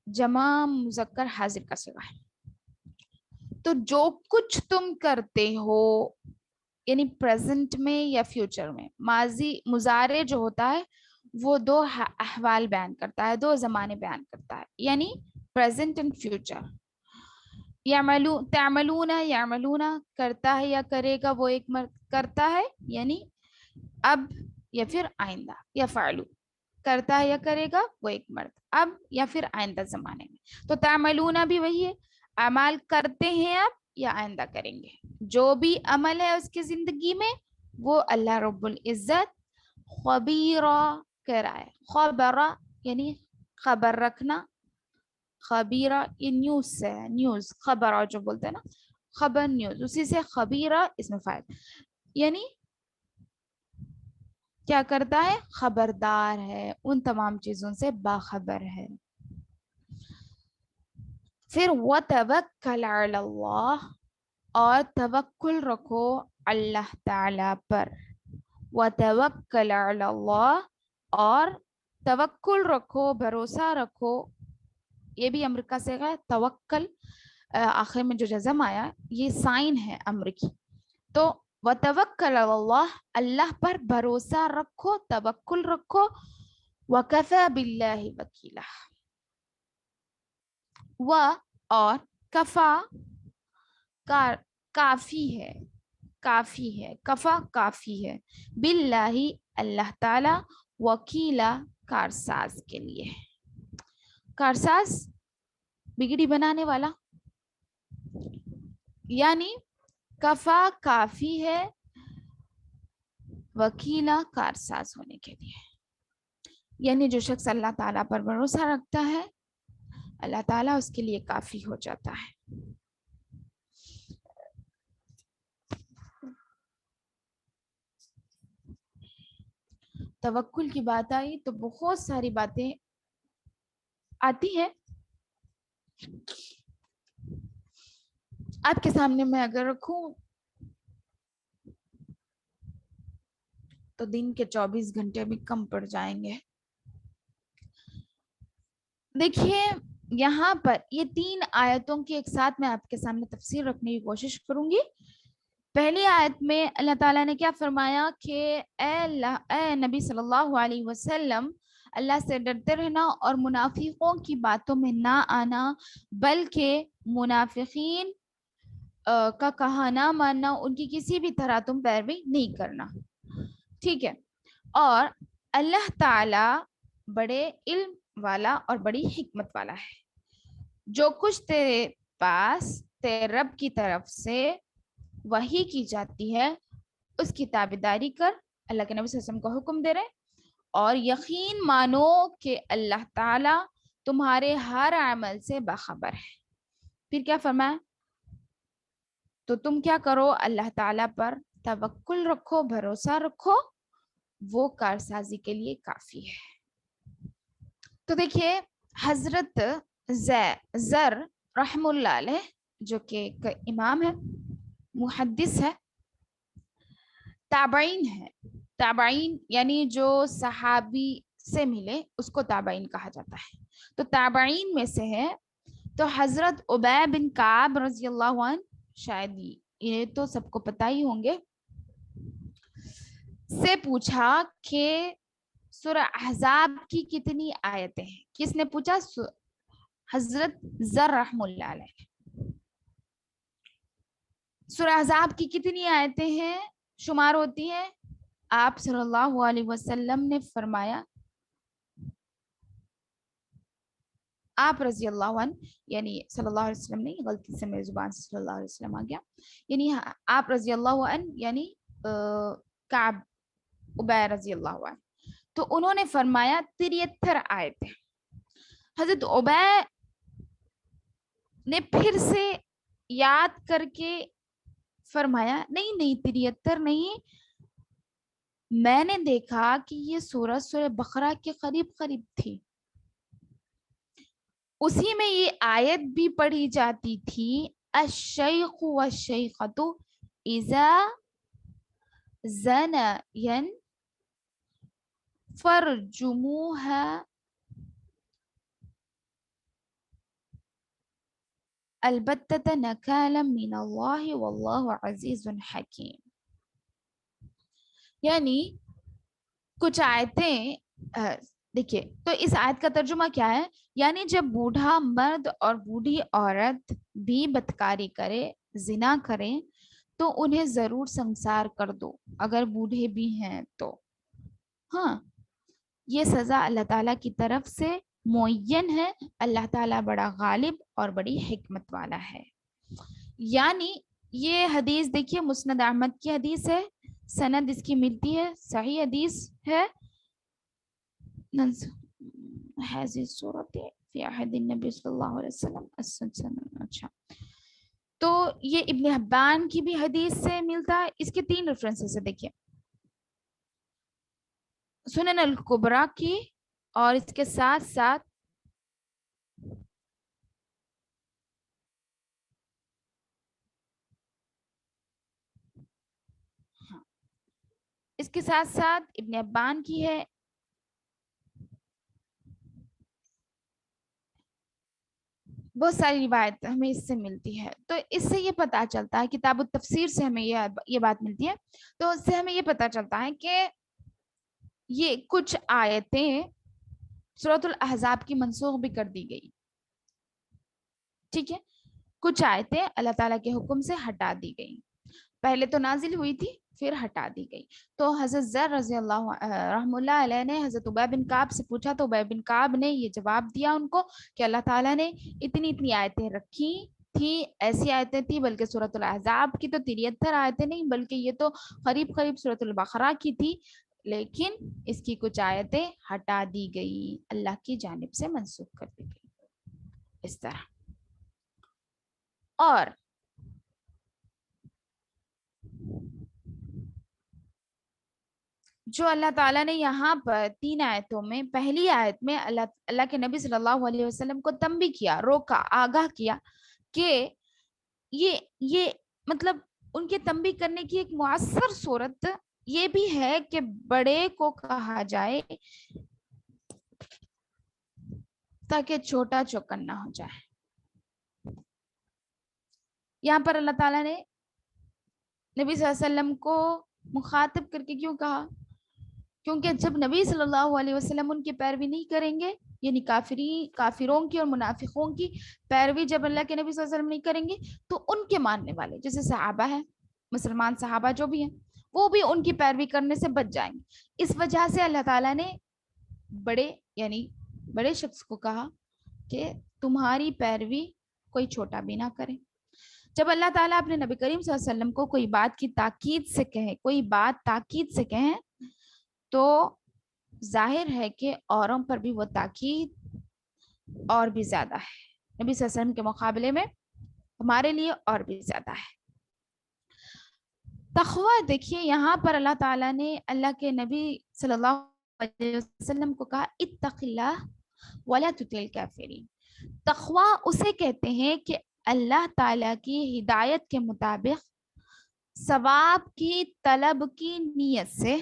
Speaker 2: جمع مذکر حاضر کا صیغہ ہے. تو جو کچھ تم کرتے ہو, یعنی پریزنٹ میں یا فیوچر میں. ماضی مضارع جو ہوتا ہے وہ 2 احوال بیان کرتا ہے, 2 زمانے بیان کرتا ہے, یعنی پریزنٹ اینڈ فیوچر. تعملون, یعملون کرتا ہے یا کرے گا, وہ ایک مرد کرتا ہے یعنی اب یا پھر آئندہ, یا فعلو کرتا ہے یا کرے گا, وہ ایک مرد اب یا پھر آئندہ زمانے میں. تو تعملون بھی وہی ہے, اعمال کرتے ہیں اب یا آئندہ کریں گے. جو بھی عمل ہے اس کی زندگی میں وہ اللہ رب العزت خبیرہ کرا ہے. خبرہ یعنی خبر رکھنا, خبیرہ یہ نیوز سے ہے, نیوز خبرہ جو بولتے ہیں نا, خبر نیوز, اسی سے خبیرہ اسم فاعل, یعنی کیا کرتا ہے, خبردار ہے, ان تمام چیزوں سے باخبر ہے. پھر وَتَوَكَّلْ عَلَى اللَّهِ, اور توکل رکھو اللہ تعالی پر. وَتَوَكَّلْ عَلَى اللَّهِ, اور توکل رکھو, بھروسہ رکھو. یہ بھی امر کا صیغہ ہے. توکل آخر میں جو جزم آیا یہ سائن ہے امر کی. تو وَتَوَكَّلْ عَلَى اللَّهِ, اللہ پر بھروسہ رکھو, توکل رکھو. وَكَفَى بِاللَّهِ وَكِيلًا, اور کفا کافی ہے, کافی ہے, کفا کافی ہے, باللہ اللہ تعالی, وکیلا کارساز کے لیے. کارساز بگڑی بنانے والا, یعنی کفا کافی ہے, وکیلا کارساز ہونے کے لیے. یعنی جو شخص اللہ تعالیٰ پر بھروسہ رکھتا ہے اللہ تعالیٰ اس کے لیے کافی ہو جاتا ہے. توکل کی بات آئی تو بہت ساری باتیں آتی ہیں. آپ کے سامنے میں اگر رکھوں تو دن کے 24 گھنٹے بھی کم پڑ جائیں گے. دیکھیے یہاں پر یہ 3 آیتوں کی ایک ساتھ میں آپ کے سامنے تفسیر رکھنے کی کوشش کروں گی. پہلی آیت میں اللہ تعالیٰ نے کیا فرمایا کہ اے نبی صلی اللہ علیہ وسلم اللہ سے ڈرتے رہنا اور منافقوں کی باتوں میں نہ آنا، بلکہ منافقین کا کہا نہ ماننا، ان کی کسی بھی طرح تم پیروی نہیں کرنا. ٹھیک ہے. اور اللہ تعالی بڑے علم والا اور بڑی حکمت والا ہے. جو کچھ تیرے پاس تیرے رب کی طرف سے وحی کی جاتی ہے اس کی تابعداری کر. اللہ کے نبی صلی اللہ علیہ وسلم کو حکم دے رہے اور یقین مانو کہ اللہ تعالی تمہارے ہر عمل سے باخبر ہے. پھر کیا فرمایا؟ تو تم کیا کرو؟ اللہ تعالیٰ پر توکل رکھو، بھروسہ رکھو، وہ کارسازی کے لیے کافی ہے. تو دیکھیے حضرت زر رحم اللہ علیہ جو کہ ایک امام ہے، محدث ہے، تابعین ہے. تابعین یعنی جو صحابی سے ملے اس کو تابعین کہا جاتا ہے. تو تابعین میں سے ہے. تو حضرت ابی بن کعب رضی اللہ عنہ، شاید یہ تو سب کو پتہ ہی ہوں گے، سے پوچھا کہ سورہ احزاب کی کتنی آیتیں ہیں. کس نے پوچھا؟ حضرت زر رحم اللہ علیہ. سورہ احزاب کی کتنی آیتیں ہیں، شمار ہوتی ہیں؟ آپ صلی اللہ علیہ وسلم نے فرمایا، آپ رضی اللہ عنہ، یعنی صلی اللہ علیہ وسلم نہیں، غلطی سے میری زبان سے صلی اللہ علیہ وسلم آ گیا، یعنی آپ رضی اللہ عنہ یعنی کعب ابی رضی اللہ عنہ. تو انہوں نے فرمایا 73 آیتیں. حضرت ابی نے پھر سے یاد کر کے فرمایا نہیں 73 نہیں، میں نے دیکھا کہ یہ سورہ بقرہ کے قریب تھی. اسی میں یہ آیت بھی پڑھی جاتی تھی، الشیخ والشیخۃ اذا زنیا فرجموها البتۃ نکالا من اللہ واللہ عزیز حکیم. یعنی کچھ آیتیں دیکھیے، تو اس آیت کا ترجمہ کیا ہے؟ یعنی جب بوڑھا مرد اور بوڑھی عورت بھی بدکاری کرے، زنا کریں، تو انہیں ضرور سنسار کر دو اگر بوڑھے بھی ہیں تو. ہاں، یہ سزا اللہ تعالیٰ کی طرف سے معین ہے. اللہ تعالیٰ بڑا غالب اور بڑی حکمت والا ہے. یعنی یہ حدیث دیکھیے مسند احمد کی حدیث ہے، سند اس کی ملتی ہے، صحیح حدیث ہے. حاضر صورت فی عہد النبی صلی اللہ علیہ وسلم. اچھا، تو یہ ابن حبان کی بھی حدیث سے ملتا ہے. اس کے 3 ریفرنسز ہے. دیکھیے سنن الکبریٰ کی، اور اس کے ساتھ ساتھ ابن حبان کی ہے. بہت ساری روایت ہمیں اس سے ملتی ہے. تو اس سے یہ پتا چلتا ہے، کتاب التفسیر سے ہمیں یہ بات ملتی ہے. تو اس سے ہمیں یہ پتا چلتا ہے کہ یہ کچھ آیتیں سورۃ الاحزاب کی منسوخ بھی کر دی گئی. ٹھیک ہے، کچھ آیتیں اللہ تعالیٰ کے حکم سے ہٹا دی گئی. پہلے تو نازل ہوئی تھی پھر ہٹا دی گئی. تو حضرت زر رضی اللہ رحم اللہ علیہ نے حضرت ابی بن کعب سے پوچھا تو ابی بن کعب نے یہ جواب دیا ان کو کہ اللہ تعالیٰ نے اتنی آیتیں رکھی تھی، ایسی آیتیں تھی، بلکہ سورۃ الاحزاب کی تو 73 آیتیں نہیں، بلکہ یہ تو قریب سورۃ البقرہ کی تھی، لیکن اس کی کچھ آیتیں ہٹا دی گئی، اللہ کی جانب سے منسوخ کر دی گئی. اس طرح. اور جو اللہ تعالیٰ نے یہاں پر 3 آیتوں میں، پہلی آیت میں اللہ کے نبی صلی اللہ علیہ وسلم کو تنبیہ کیا، روکا، آگاہ کیا کہ یہ مطلب ان کے تنبیہ کرنے کی ایک مؤثر صورت یہ بھی ہے کہ بڑے کو کہا جائے تاکہ چھوٹا چوکن نہ ہو جائے۔ یہاں پر اللہ تعالیٰ نے نبی صلی اللہ علیہ وسلم کو مخاطب کر کے کیوں کہا؟ کیونکہ جب نبی صلی اللہ علیہ وسلم ان کی پیروی نہیں کریں گے، یعنی کافروں کی اور منافقوں کی پیروی جب اللہ کے نبی صلی اللہ علیہ وسلم نہیں کریں گے تو ان کے ماننے والے جیسے صحابہ ہیں، مسلمان صحابہ جو بھی ہیں، وہ بھی ان کی پیروی کرنے سے بچ جائیں گے۔ اس وجہ سے اللہ تعالیٰ نے بڑے شخص کو کہا کہ تمہاری پیروی کوئی چھوٹا بھی نہ کرے۔ جب اللہ تعالیٰ اپنے نبی کریم صلی اللہ علیہ وسلم کو کوئی بات کی تاکید سے کہیں تو ظاہر ہے کہ اوروں پر بھی وہ تاکید اور بھی زیادہ ہے، نبی صلی اللہ علیہ وسلم کے مقابلے میں ہمارے لیے اور بھی زیادہ ہے۔ تقویٰ دیکھیے یہاں پر اللہ تعالیٰ نے اللہ کے نبی صلی اللہ علیہ وسلم کو کہا اتق اللہ ولا تطع الکافرین۔ تقویٰ اسے کہتے ہیں کہ اللہ تعالیٰ کی ہدایت کے مطابق ثواب کی طلب کی نیت سے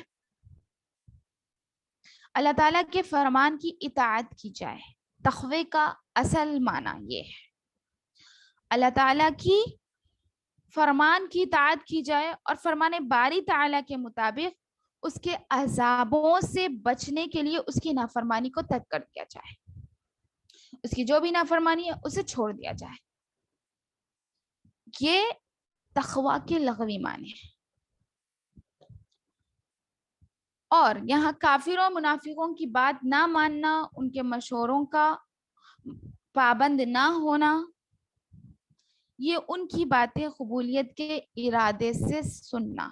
Speaker 2: اللہ تعالیٰ کے فرمان کی اطاعت کی جائے۔ تقوی کا اصل معنی یہ ہے اللہ تعالیٰ کی فرمان کی اطاعت کی جائے اور فرمان باری تعالیٰ کے مطابق اس کے عذابوں سے بچنے کے لیے اس کی نافرمانی کو ترک کر دیا جائے، اس کی جو بھی نافرمانی ہے اسے چھوڑ دیا جائے۔ یہ تقویٰ کے لغوی معنی ہے۔ اور یہاں کافروں منافقوں کی بات نہ ماننا، ان کے مشوروں کا پابند نہ ہونا، یہ ان کی باتیں قبولیت کے ارادے سے سننا،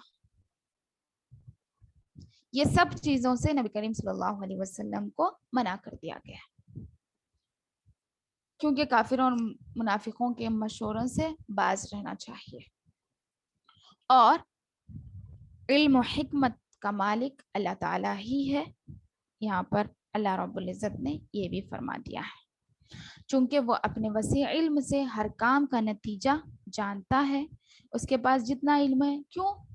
Speaker 2: یہ سب چیزوں سے نبی کریم صلی اللہ علیہ وسلم کو منع کر دیا گیا، کیونکہ کافروں اور منافقوں کے مشوروں سے باز رہنا چاہیے۔ اور علم و حکمت کا مالک اللہ تعالیٰ ہی ہے، یہاں پر اللہ رب العزت نے یہ بھی فرما دیا ہے، چونکہ وہ اپنے وسیع علم سے ہر کام کا نتیجہ جانتا ہے، اس کے پاس جتنا علم ہے۔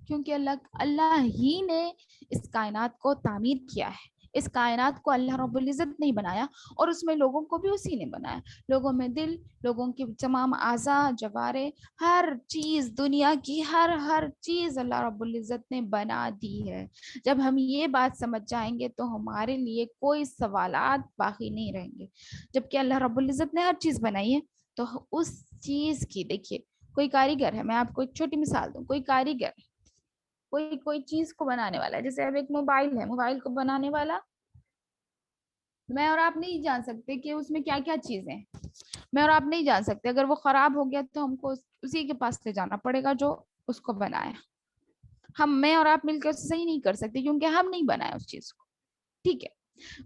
Speaker 2: کیونکہ اللہ ہی نے اس کائنات کو تعمیر کیا ہے، اس کائنات کو اللہ رب العزت نہیں بنایا اور اس میں لوگوں کو بھی اسی نے بنایا، لوگوں میں دل، لوگوں کی تمام اعضاء، جوارے، ہر چیز، دنیا کی ہر چیز اللہ رب العزت نے بنا دی ہے۔ جب ہم یہ بات سمجھ جائیں گے تو ہمارے لیے کوئی سوالات باقی نہیں رہیں گے۔ جبکہ اللہ رب العزت نے ہر چیز بنائی ہے تو اس چیز کی، دیکھیے کوئی کاریگر ہے، میں آپ کو ایک چھوٹی مثال دوں، کوئی کاریگر کوئی چیز کو بنانے والا ہے، جیسے اب ایک موبائل ہے، موبائل کو بنانے والا میں اور آپ نہیں جان سکتے کہ اس میں کیا کیا چیزیں ہیں، میں اور آپ نہیں جان سکتے۔ اگر وہ خراب ہو گیا تو ہم کو اسی کے پاس لے جانا پڑے گا جو اس کو بنایا، میں اور آپ مل کر اسے صحیح نہیں کر سکتے کیونکہ ہم نہیں بنائے اس چیز کو، ٹھیک ہے۔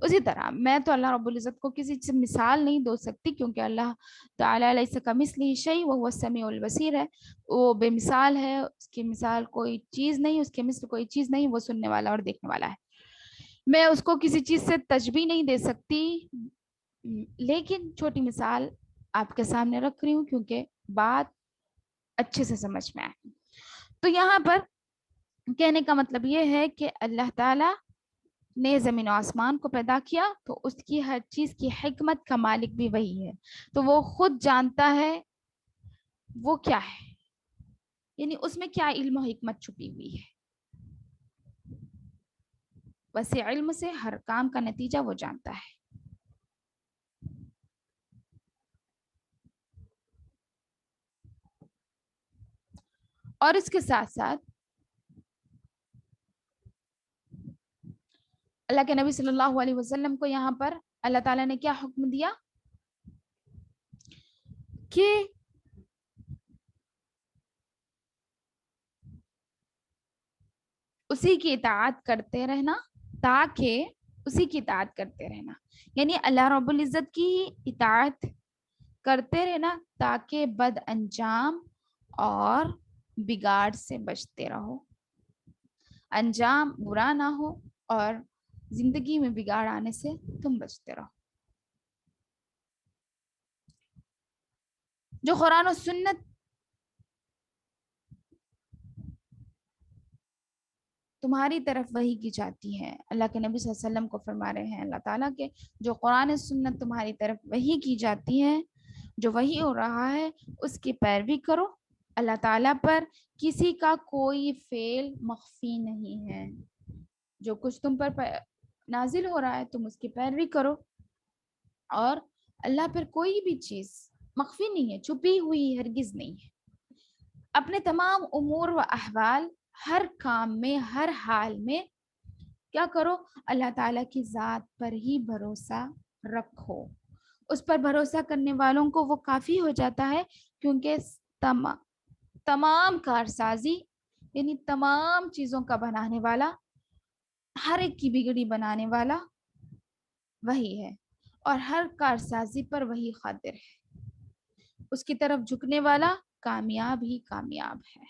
Speaker 2: اسی طرح میں تو اللہ رب العزت کو کسی سے مثال نہیں دو سکتی، کیونکہ اللہ تعالیٰ لیس کمثلہ شیء وہو السمیع البصیر ہے، وہ بے مثال ہے، اس کی مثال کوئی چیز نہیں، اس کے مثل کوئی چیز نہیں، وہ سننے والا اور دیکھنے والا ہے۔ میں اس کو کسی چیز سے تشبیہ نہیں دے سکتی، لیکن چھوٹی مثال آپ کے سامنے رکھ رہی ہوں کیونکہ بات اچھے سے سمجھ میں آئے۔ تو یہاں پر کہنے کا مطلب یہ ہے کہ اللہ تعالیٰ نے زمین و آسمان کو پیدا کیا تو اس کی ہر چیز کی حکمت کا مالک بھی وہی ہے، تو وہ خود جانتا ہے وہ کیا ہے، یعنی اس میں کیا علم و حکمت چھپی ہوئی ہے، وسیع علم سے ہر کام کا نتیجہ وہ جانتا ہے۔ اور اس کے ساتھ ساتھ اللہ کے نبی صلی اللہ علیہ وسلم کو یہاں پر اللہ تعالیٰ نے کیا حکم دیا کہ اسی کی اطاعت کرتے رہنا، تاکہ اسی کی اطاعت کرتے رہنا، یعنی اللہ رب العزت کی اطاعت کرتے رہنا تاکہ بد انجام اور بگاڑ سے بچتے رہو، انجام برا نہ ہو اور زندگی میں بگاڑ آنے سے تم بچتے رہو. جو قرآن و سنت تمہاری طرف وحی کی جاتی ہے، اللہ کے نبی صلی اللہ علیہ وسلم کو فرما رہے ہیں اللہ تعالیٰ کے، جو قرآن سنت تمہاری طرف وحی کی جاتی ہے، جو وحی ہو رہا ہے اس کی پیروی کرو. اللہ تعالیٰ پر کسی کا کوئی فعل مخفی نہیں ہے. جو کچھ تم پر نازل ہو رہا ہے تم اس کی پیروی کرو، اور اللہ پر کوئی بھی چیز مخفی نہیں ہے، چھپی ہوئی ہرگز نہیں ہے. اپنے تمام امور و احوال، ہر کام میں، ہر حال میں کیا کرو؟ اللہ تعالیٰ کی ذات پر ہی بھروسہ رکھو. اس پر بھروسہ کرنے والوں کو وہ کافی ہو جاتا ہے، کیونکہ تمام کارسازی یعنی تمام چیزوں کا بنانے والا، ہر ایک کی بگڑی بنانے والا وہی ہے، اور ہر کارسازی پر وہی قادر ہے. اس کی طرف جھکنے والا کامیاب ہی کامیاب ہے.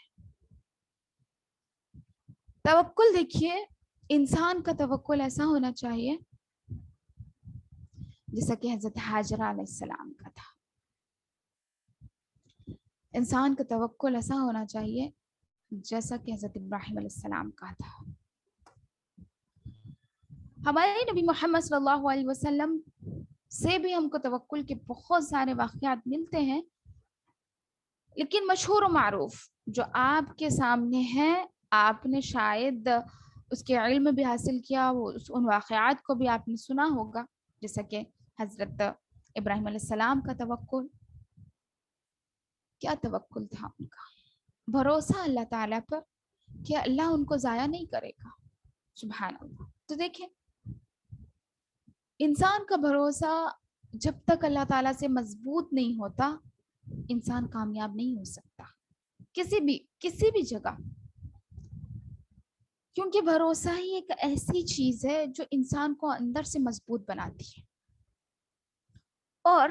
Speaker 2: توکل دیکھیے، انسان کا توکل ایسا ہونا چاہیے جیسا کہ حضرت ہاجرہ علیہ السلام کا تھا. انسان کا توکل ایسا ہونا چاہیے جیسا کہ حضرت ابراہیم علیہ السلام کا تھا. ہمارے نبی محمد صلی اللہ علیہ وسلم سے بھی ہم کو توکل کے بہت سارے واقعات ملتے ہیں، لیکن مشہور و معروف جو آپ کے سامنے ہیں، آپ نے شاید اس کے علم بھی حاصل کیا، وہ ان واقعات کو بھی آپ نے سنا ہوگا، جیسا کہ حضرت ابراہیم علیہ السلام کا توکل. کیا توکل تھا ان کا؟ بھروسہ اللہ تعالیٰ پر کہ اللہ ان کو ضائع نہیں کرے گا. سبحان اللہ. تو دیکھیں، انسان کا بھروسہ جب تک اللہ تعالیٰ سے مضبوط نہیں ہوتا، انسان کامیاب نہیں ہو سکتا کسی بھی جگہ. کیونکہ بھروسہ ہی ایک ایسی چیز ہے جو انسان کو اندر سے مضبوط بناتی ہے. اور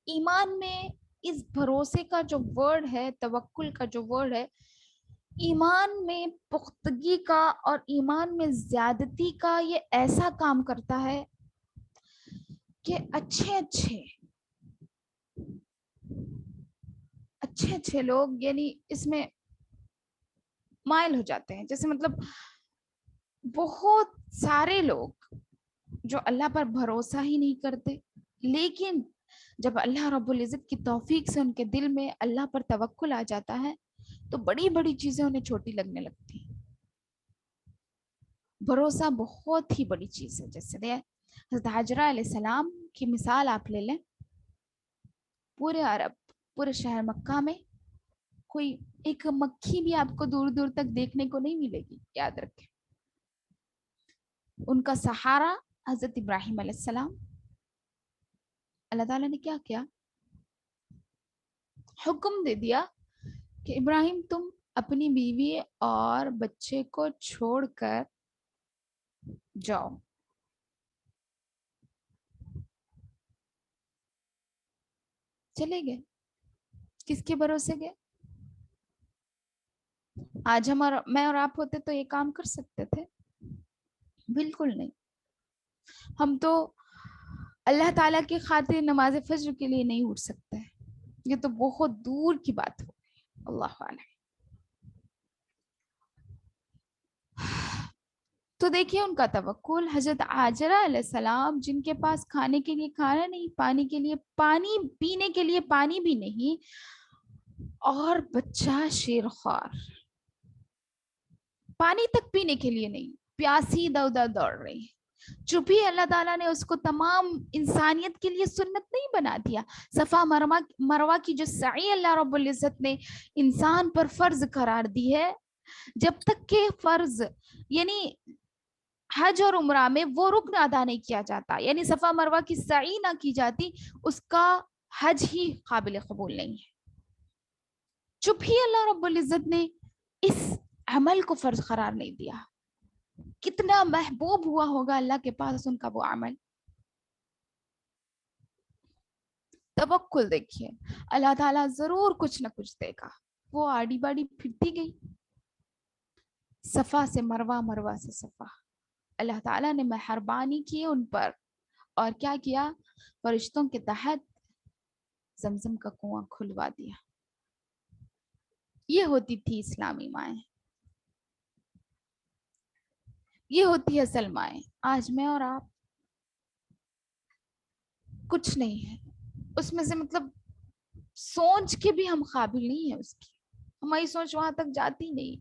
Speaker 2: ایمان میں اس بھروسے کا جو ورڈ ہے، توکل کا جو ورڈ ہے، ایمان میں پختگی کا اور ایمان میں زیادتی کا یہ ایسا کام کرتا ہے کہ اچھے لوگ یعنی اس میں مائل ہو جاتے ہیں. جیسے مطلب بہت سارے لوگ جو اللہ پر بھروسہ ہی نہیں کرتے، لیکن جب اللہ رب العزت کی توفیق سے ان کے دل میں اللہ پر توکل آ جاتا ہے تو بڑی بڑی چیزیں انہیں چھوٹی لگنے لگتی ہیں. بھروسہ بہت ہی بڑی چیز ہے. جیسے حضرت ہاجرہ علیہ السلام کی مثال آپ لے لیں. پورے عرب، پورے شہر مکہ میں کوئی ایک مکھی بھی آپ کو دور دور تک دیکھنے کو نہیں ملے گی، یاد رکھیں. ان کا سہارا حضرت ابراہیم علیہ السلام. اللہ تعالیٰ نے کیا کیا؟ حکم دے دیا کہ ابراہیم تم اپنی بیوی اور بچے کو چھوڑ کر جاؤ. چلے گئے. کس کے بھروسے گئے؟ آج میں اور آپ ہوتے تو یہ کام کر سکتے تھے؟ بالکل نہیں. ہم تو اللہ تعالیٰ کی خاطر نماز فجر کے لیے نہیں اٹھ سکتے. یہ تو بہت دور کی بات ہو گئی. اللہ عالم. تو دیکھیے ان کا توکل. حضرت ہاجرہ علیہ السلام جن کے پاس کھانے کے لیے کھانا نہیں، پانی کے لیے پانی، پینے کے لیے پانی بھی نہیں، اور بچہ شیرخوار، پانی تک پینے کے لیے نہیں، پیاسی ادھر دوڑ رہی ہے. چپ ہی اللہ تعالیٰ نے اس کو تمام انسانیت کے لیے سنت نہیں بنا دیا. صفا مروہ کی جو سعی اللہ رب العزت نے انسان پر فرض قرار دی ہے، جب تک کہ فرض یعنی حج اور عمرہ میں وہ رکن ادا نہیں کیا جاتا، یعنی صفا مروہ کی سعی نہ کی جاتی، اس کا حج ہی قابل قبول نہیں ہے. چپ ہی اللہ رب العزت نے اس عمل کو فرض قرار نہیں دیا. کتنا محبوب ہوا ہوگا اللہ کے پاس ان کا وہ عمل. توکل دیکھیے، اللہ تعالیٰ ضرور کچھ نہ کچھ دے گا. وہ آڑی باڑی پھرتی گئی، صفا سے مروہ، مروہ سے صفا. اللہ تعالیٰ نے مہربانی کی ان پر اور کیا کیا؟ فرشتوں کے تحت زمزم کا کنواں کھلوا دیا. یہ ہوتی تھی اسلامی مائیں، یہ ہوتی ہے اصل مائیں. آج میں اور آپ کچھ نہیں ہے اس میں سے، مطلب سوچ کے بھی ہم قابل نہیں ہیں اس کی، ہماری سوچ وہاں تک جاتی نہیں.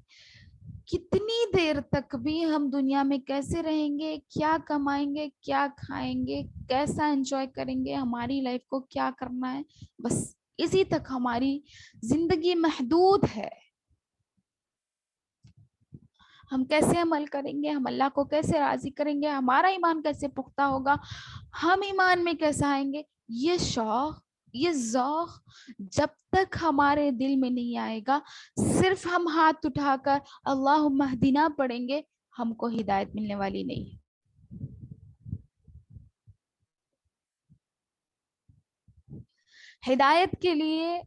Speaker 2: کتنی دیر تک بھی ہم دنیا میں کیسے رہیں گے، کیا کمائیں گے، کیا کھائیں گے، کیسا انجوائے کریں گے، ہماری لائف کو کیا کرنا ہے، بس اسی تک ہماری زندگی محدود ہے. ہم کیسے عمل کریں گے، ہم اللہ کو کیسے راضی کریں گے، ہمارا ایمان کیسے پختہ ہوگا، ہم ایمان میں کیسے آئیں گے، یہ شوق، یہ ذوق جب تک ہمارے دل میں نہیں آئے گا، صرف ہم ہاتھ اٹھا کر اللہم اہدنا پڑھیں گے، ہم کو ہدایت ملنے والی نہیں ہے. ہدایت کے لیے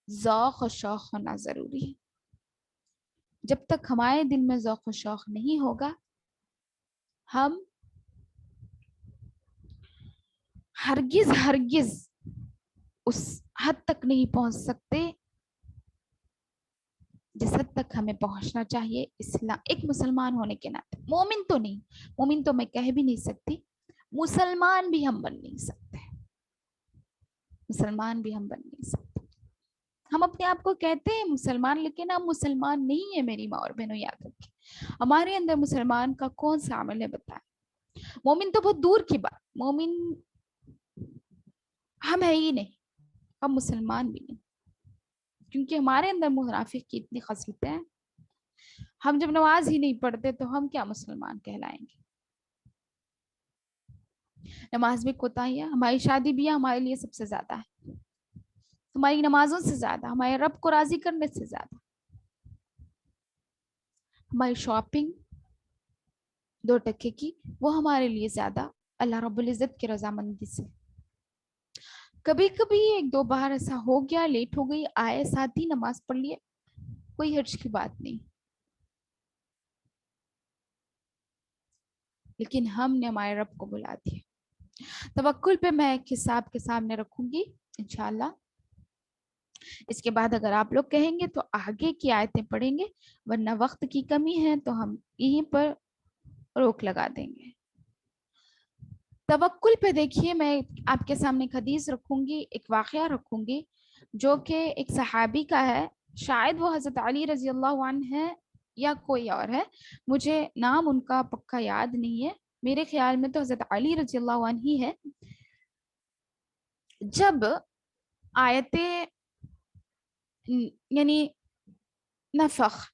Speaker 2: ذوق و شوق ہونا ضروری ہے. جب تک ہمارے دل میں ذوق و شوق نہیں ہوگا، ہم ہرگز اس حد تک نہیں پہنچ سکتے جس حد تک ہمیں پہنچنا چاہیے اسلام ایک مسلمان ہونے کے ناطے. مومن تو نہیں، مومن تو میں کہہ بھی نہیں سکتی، مسلمان بھی ہم بن نہیں سکتے، مسلمان بھی ہم بن نہیں سکتے. ہم اپنے آپ کو کہتے ہیں مسلمان، لیکن ہم مسلمان نہیں ہیں. میری ماں اور بہنوں یاد رکھیں، ہمارے اندر مسلمان کا کون سا عمل ہے بتائیں. مومن تو بہت دور کی بات، مومن ہم ہے ہی نہیں، ہم مسلمان بھی نہیں، کیونکہ ہمارے اندر منافق کی اتنی خصلتیں ہیں. ہم جب نماز ہی نہیں پڑھتے تو ہم کیا مسلمان کہلائیں گے. نماز میں کوتاہیاں، ہماری شادی بھی ہمارے لیے سب سے زیادہ ہے، ہماری نمازوں سے زیادہ، ہمارے رب کو راضی کرنے سے زیادہ، ہماری شاپنگ 2 ٹکے کی وہ ہمارے لیے زیادہ اللہ رب العزت کی رضامندی سے. کبھی کبھی 1-2 بار ایسا ہو گیا، لیٹ ہو گئی، آئے ساتھ ہی نماز پڑھ لیے، کوئی حرج کی بات نہیں. لیکن ہم نے ہمارے رب کو بلا دیا. توکل پہ میں ایک حساب کے سامنے رکھوں گی انشاءاللہ. اس کے بعد اگر آپ لوگ کہیں گے تو آگے کی آیتیں پڑھیں گے، ورنہ وقت کی کمی ہے تو ہم یہیں پر روک لگا دیں گے. توکل پہ دیکھیے، میں آپ کے سامنے ایک حدیث رکھوں گی، ایک واقعہ رکھوں گی جو کہ ایک صحابی کا ہے. شاید وہ حضرت علی رضی اللہ عنہ ہے یا کوئی اور ہے، مجھے نام ان کا پکا یاد نہیں ہے. میرے خیال میں تو حضرت علی رضی اللہ عنہ ہی ہے. جب آیتیں یعنی نفخ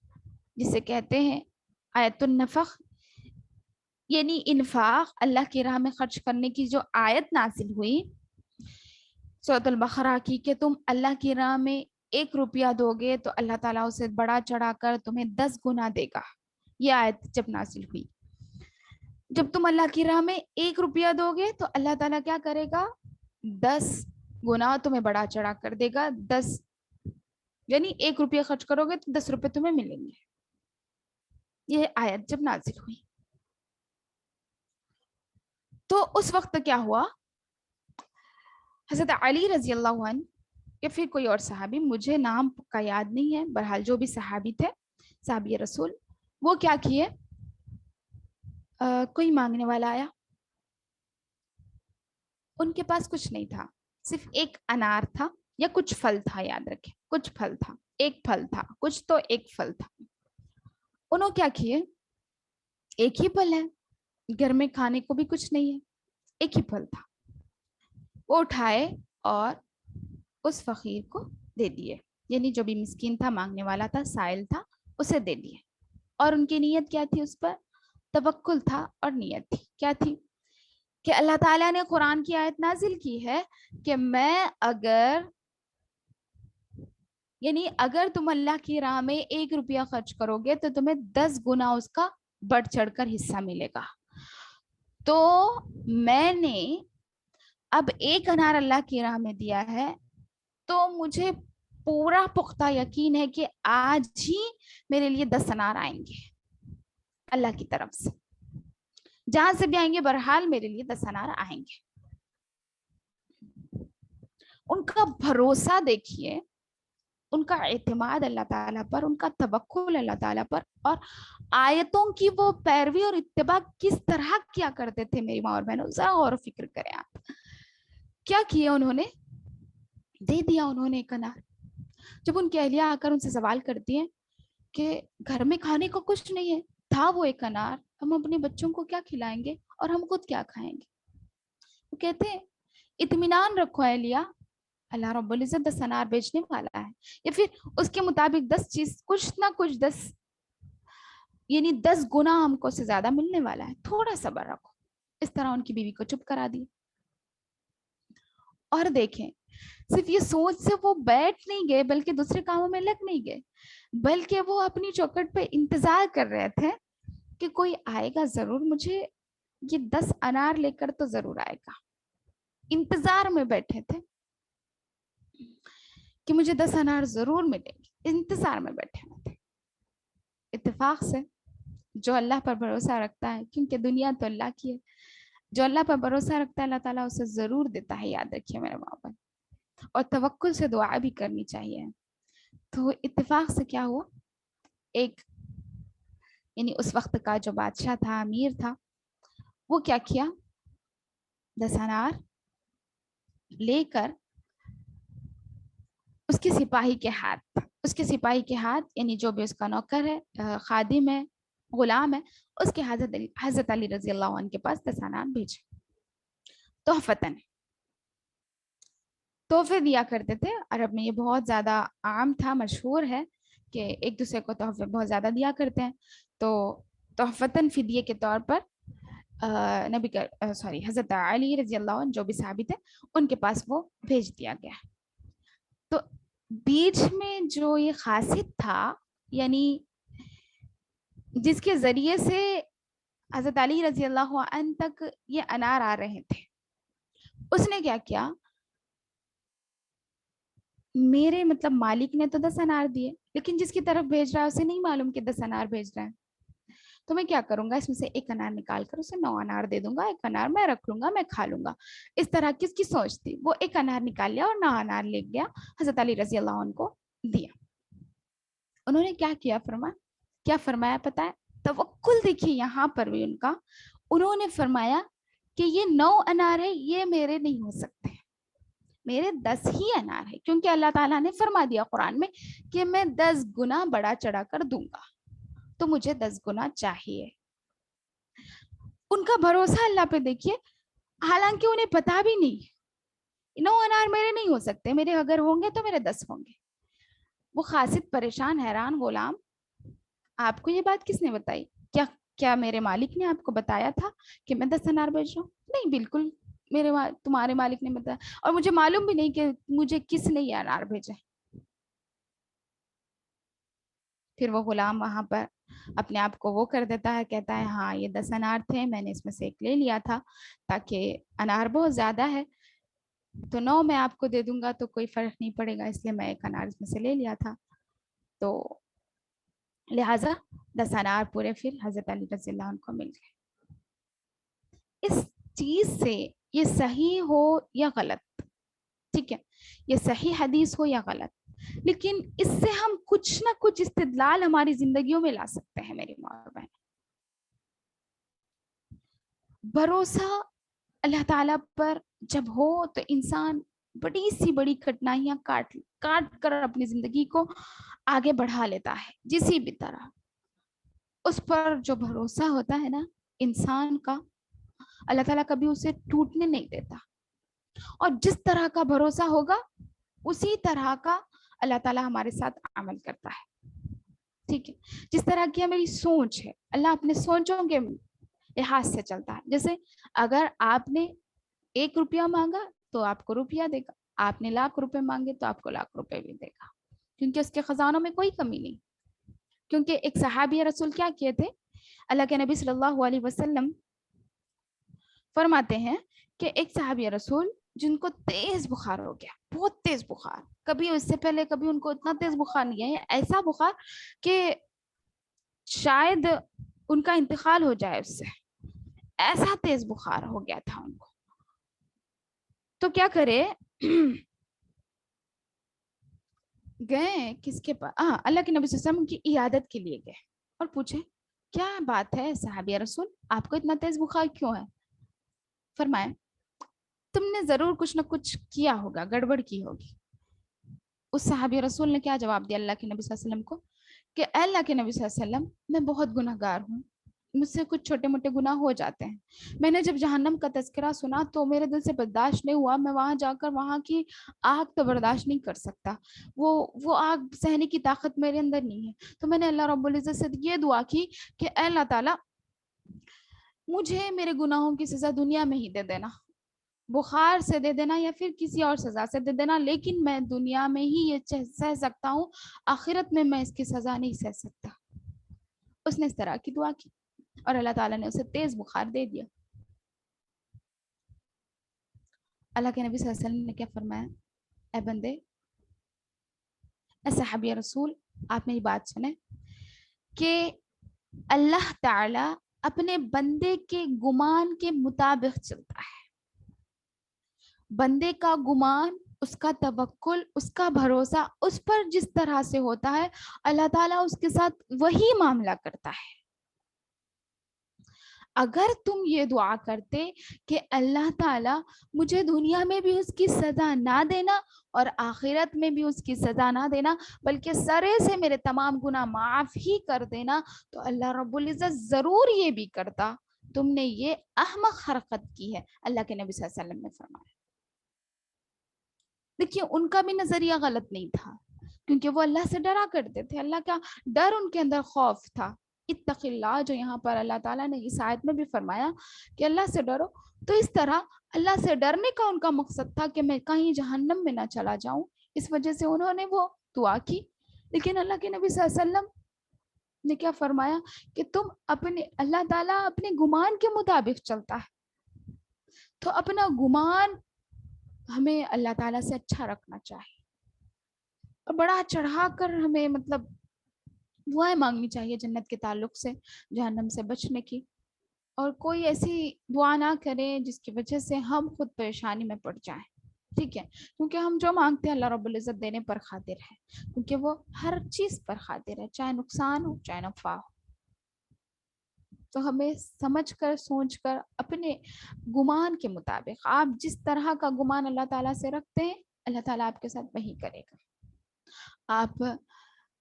Speaker 2: جسے کہتے ہیں آیت النفخ، یعنی انفاق، اللہ کی راہ میں خرچ کرنے کی جو آیت نازل ہوئی سورۃ البقرہ کی کہ تم اللہ کی راہ میں 1 روپیہ دو گے تو اللہ تعالیٰ اسے بڑا چڑھا کر تمہیں 10 گنا دے گا. یہ آیت جب نازل ہوئی، جب تم اللہ کی راہ میں 1 روپیہ دو گے تو اللہ تعالیٰ کیا کرے گا؟ 10 گنا تمہیں بڑا چڑھا کر دے گا. 10 یعنی 1 روپیہ خرچ کرو گے تو 10 روپے تمہیں ملیں گے. یہ آیت جب نازل ہوئی تو اس وقت کیا ہوا؟ حضرت علی رضی اللہ عنہ یا پھر کوئی اور صحابی، مجھے نام کا یاد نہیں ہے، بہرحال جو بھی صحابی تھے، صحابی رسول، وہ کیا کیے، کوئی مانگنے والا آیا، ان کے پاس کچھ نہیں تھا، صرف 1 انار تھا یا کچھ پھل تھا، یاد رکھیں کچھ پھل تھا، 1 پھل تھا، کچھ تو 1 پھل تھا. انہوں کیا کیے، 1 ہی پھل ہے، گھر میں کھانے کو بھی کچھ نہیں ہے، 1 ہی پھل تھا، وہ اٹھائے اور اس فقیر کو دے دیے، یعنی جو بھی مسکین تھا، مانگنے والا تھا، سائل تھا، اسے دے دیے. اور ان کی نیت کیا تھی؟ اس پر توکل تھا اور نیت تھی. کیا تھی؟ کہ اللہ تعالیٰ نے قرآن کی آیت نازل کی ہے کہ میں اگر تم اللہ کی راہ میں 1 روپیہ خرچ کرو گے تو تمہیں 10 گنا اس کا بڑھ چڑھ کر حصہ ملے گا. تو میں نے اب 1 انار اللہ کی راہ میں دیا ہے تو مجھے پورا پختہ یقین ہے کہ آج ہی میرے لیے 10 انار آئیں گے اللہ کی طرف سے. جہاں سے بھی آئیں گے بہرحال میرے لیے 10 انار آئیں گے. ان کا بھروسہ دیکھیے، ان کا اعتماد اللہ تعالیٰ پر، ان کا توکل اللہ تعالیٰ پر، اور آیتوں کی وہ پیروی اور اتباع کس طرح کیا کرتے تھے میری ماں اور بہنوں. ذرا غور و فکر کریں آپ. کیا کیا انہوں نے؟ دے دیا انہوں نے ایک انار. جب ان کی اہلیہ آ کر ان سے سوال کرتی ہیں کہ گھر میں کھانے کو کچھ نہیں ہے، تھا وہ ایک انار، ہم اپنے بچوں کو کیا کھلائیں گے اور ہم خود کیا کھائیں گے؟ وہ کہتے ہیں اطمینان رکھو اہلیہ، اللہ رب العزت 10 انار بیچنے والا ہے، یا پھر اس کے مطابق 10 چیز کچھ نہ کچھ 10 یعنی 10 گنا ہم کو سے زیادہ ملنے والا ہے، تھوڑا صبر رکھو. اس طرح ان کی بیوی کو چپ کرا دی. اور دیکھیں صرف یہ سوچ سے وہ بیٹھ نہیں گئے بلکہ دوسرے کاموں میں لگ نہیں گئے، بلکہ وہ اپنی چوکھٹ پہ انتظار کر رہے تھے کہ کوئی آئے گا ضرور، مجھے یہ 10 انار لے کر تو ضرور آئے گا. انتظار میں بیٹھے تھے کہ مجھے 10 انار ضرور ملیں گے، انتظار میں بیٹھے ہوئے تھے. اتفاق سے جو اللہ پر بھروسہ رکھتا ہے، کیونکہ دنیا تو اللہ کی ہے، جو اللہ پر بھروسہ رکھتا ہے اللہ تعالیٰ اسے ضرور دیتا ہے. یاد رکھیے میرے ماں باپ، اور توکل سے دعا بھی کرنی چاہیے. تو اتفاق سے کیا ہوا، ایک یعنی اس وقت کا جو بادشاہ تھا، امیر تھا، وہ کیا کیا، 10 انار لے کر اس کے سپاہی کے ہاتھ یعنی جو بھی اس کا نوکر ہے، خادم ہے، غلام ہے، اس کے حضرت علی رضی اللہ عنہ کے پاس 10 انار بھیجے. تحفتاً تحفے دیا کرتے تھے. عرب میں یہ بہت زیادہ عام تھا، مشہور ہے کہ ایک دوسرے کو تحفے بہت زیادہ دیا کرتے ہیں. تو تحفتاً فدیے کے طور پر حضرت علی رضی اللہ عنہ جو بھی ثابت ہے ان کے پاس وہ بھیج دیا گیا. تو بیچ میں جو یہ خاصیت تھا، یعنی جس کے ذریعے سے حضرت علی رضی اللہ عنہ تک یہ انار آ رہے تھے، اس نے کیا کیا، میرے مطلب مالک نے تو 10 انار دیے، لیکن جس کی طرف بھیج رہا ہے اسے نہیں معلوم کہ 10 انار بھیج رہے ہیں، تو میں کیا کروں گا، اس میں سے ایک انار نکال کر اسے 9 انار دے دوں گا، ایک انار میں رکھ لوں گا، میں کھا لوں گا. اس طرح کس کی سوچ تھی؟ وہ ایک انار نکال لیا اور 9 انار لے گیا حضرت علی رضی اللہ عنہ کو دیا. انہوں نے کیا فرمایا پتہ ہے؟ توکل دیکھیے یہاں پر بھی ان کا. انہوں نے فرمایا کہ یہ 9 انار ہے، یہ میرے نہیں ہو سکتے، میرے 10 ہی انار ہے، کیونکہ اللہ تعالیٰ نے فرما دیا قرآن میں کہ میں 10 گنا بڑا چڑھا کر دوں گا، تو مجھے 10 گنا چاہیے. ان کا بھروسہ اللہ پہ دیکھیے، حالانکہ انہیں پتا بھی نہیں 9 انار میرے نہیں ہو سکتے، میرے اگر ہوں گے تو میرے 10 ہوں گے. وہ خاصد پریشان حیران، غلام آپ کو یہ بات کس نے بتائی؟ کیا میرے مالک نے آپ کو بتایا تھا کہ میں 10 انار بھیج رہا ہوں؟ نہیں، بالکل تمہارے مالک نے بتایا، اور مجھے معلوم بھی نہیں کہ مجھے کس نے یہ انار بھیجے. پھر وہ غلام وہاں پر اپنے آپ کو وہ کر دیتا ہے، کہتا ہے ہاں یہ 10 انار تھے، میں نے اس میں سے ایک لے لیا تھا تاکہ انار بہت زیادہ ہے تو 9 میں آپ کو دے دوں گا تو کوئی فرق نہیں پڑے گا، اس لیے میں ایک انار اس میں سے لے لیا تھا. تو لہٰذا 10 انار پورے پھر حضرت علی رضی اللہ عنہ کو مل گئے. اس چیز سے یہ صحیح ہو یا غلط، ٹھیک ہے، یہ صحیح حدیث ہو یا غلط، لیکن اس سے ہم کچھ نہ کچھ استدلال ہماری زندگیوں میں لا سکتے ہیں میری ماں اور بہن. بھروسہ اللہ تعالیٰ پر جب ہو تو انسان بڑی سی بڑی کٹھنائیاں کاٹ کر اپنی زندگی کو آگے بڑھا لیتا ہے. جسی بھی طرح اس پر جو بھروسہ ہوتا ہے نا انسان کا، اللہ تعالیٰ کبھی اسے ٹوٹنے نہیں دیتا، اور جس طرح کا بھروسہ ہوگا اسی طرح کا اللہ تعالیٰ ہمارے ساتھ عمل کرتا ہے. ٹھیک ہے، جس طرح کی ہماری سوچ ہے اللہ اپنے سوچوں کے لحاظ سے چلتا ہے. جیسے اگر آپ نے 1 روپیہ مانگا تو آپ کو روپیہ دے گا، آپ نے 1,00,000 روپے مانگے تو آپ کو 1,00,000 روپے بھی دے گا، کیونکہ اس کے خزانوں میں کوئی کمی نہیں. کیونکہ ایک صحابی رسول کیا کیے تھے، اللہ کے نبی صلی اللہ علیہ وسلم فرماتے ہیں کہ ایک صحابی رسول جن کو تیز بخار ہو گیا، بہت تیز بخار، کبھی اس سے پہلے کبھی ان کو اتنا تیز بخار نہیں ہے، ایسا بخار کہ شاید ان کا انتقال ہو جائے اس سے، ایسا تیز بخار ہو گیا تھا ان کو. تو کیا کرے, گئے کس کے پاس, اللہ کے نبی صلی اللہ علیہ وسلم کی عیادت کے لیے گئے اور پوچھے کیا بات ہے صحابی رسول, آپ کو اتنا تیز بخار کیوں ہے؟ فرمائے تم نے ضرور کچھ نہ کچھ کیا ہوگا, گڑبڑ کی ہوگی. اس صحابی رسول نے کیا جواب دیا اللہ کے نبی صلی اللہ علیہ وسلم کو کہ اے اللہ کے نبی صلی اللہ علیہ وسلم, میں بہت گناہ گار ہوں, مجھ سے کچھ چھوٹے موٹے گناہ ہو جاتے ہیں. میں نے جب جہنم کا تذکرہ سنا تو میرے دل سے برداشت نہیں ہوا, میں وہاں جا کر وہاں کی آگ تو برداشت نہیں کر سکتا, وہ آگ سہنے کی طاقت میرے اندر نہیں ہے. تو میں نے اللہ رب العزت سے یہ دعا کی کہ اے اللہ تعالیٰ مجھے میرے گناہوں کی سزا دنیا میں ہی دے دینا, بخار سے دے دینا یا پھر کسی اور سزا سے دے دینا, لیکن میں دنیا میں ہی یہ سہ سکتا ہوں, آخرت میں میں اس کی سزا نہیں سہ سکتا. اس نے اس طرح کی دعا کی اور اللہ تعالیٰ نے اسے تیز بخار دے دیا. اللہ کے نبی صلی اللہ علیہ وسلم نے کیا فرمایا, اے بندے, اے صحابی رسول, آپ میری بات سنیں کہ اللہ تعالیٰ اپنے بندے کے گمان کے مطابق چلتا ہے. بندے کا گمان, اس کا توکل, اس کا بھروسہ اس پر جس طرح سے ہوتا ہے, اللہ تعالیٰ اس کے ساتھ وہی معاملہ کرتا ہے. اگر تم یہ دعا کرتے کہ اللہ تعالیٰ مجھے دنیا میں بھی اس کی سزا نہ دینا اور آخرت میں بھی اس کی سزا نہ دینا, بلکہ سرے سے میرے تمام گناہ معاف ہی کر دینا, تو اللہ رب العزت ضرور یہ بھی کرتا. تم نے یہ احمق حرکت کی ہے, اللہ کے نبی صلی اللہ علیہ وسلم نے فرمایا. دیکھیے ان کا بھی نظریہ غلط نہیں تھا, کیونکہ وہ اللہ سے ڈرا کرتے تھے, اللہ کا ڈر ان کے اندر خوف تھا. اتق اللہ, جو یہاں پر اللہ تعالیٰ نے اس آیت میں بھی فرمایا کہ اللہ سے ڈرو, تو اس طرح اللہ سے ڈرنے کا ان کا مقصد تھا کہ میں کہیں جہنم میں نہ چلا جاؤں, اس وجہ سے انہوں نے وہ دعا کی. لیکن اللہ کے نبی صلی اللہ علیہ وسلم نے کیا فرمایا کہ تم اپنے, اللہ تعالیٰ اپنے گمان کے مطابق چلتا ہے, تو اپنا گمان ہمیں اللہ تعالیٰ سے اچھا رکھنا چاہیے اور بڑا چڑھا کر ہمیں مطلب دعائیں مانگنی چاہیے جنت کے تعلق سے, جہنم سے بچنے کی, اور کوئی ایسی دعا نہ کریں جس کی وجہ سے ہم خود پریشانی میں پڑ جائیں. ٹھیک ہے, کیونکہ ہم جو مانگتے ہیں اللہ رب العزت دینے پر قادر ہے, کیونکہ وہ ہر چیز پر قادر ہے, چاہے نقصان ہو چاہے نفع ہو. تو ہمیں سمجھ کر سوچ کر اپنے گمان کے مطابق, آپ جس طرح کا گمان اللہ تعالیٰ سے رکھتے ہیں اللہ تعالیٰ آپ کے ساتھ وہی کرے گا. آپ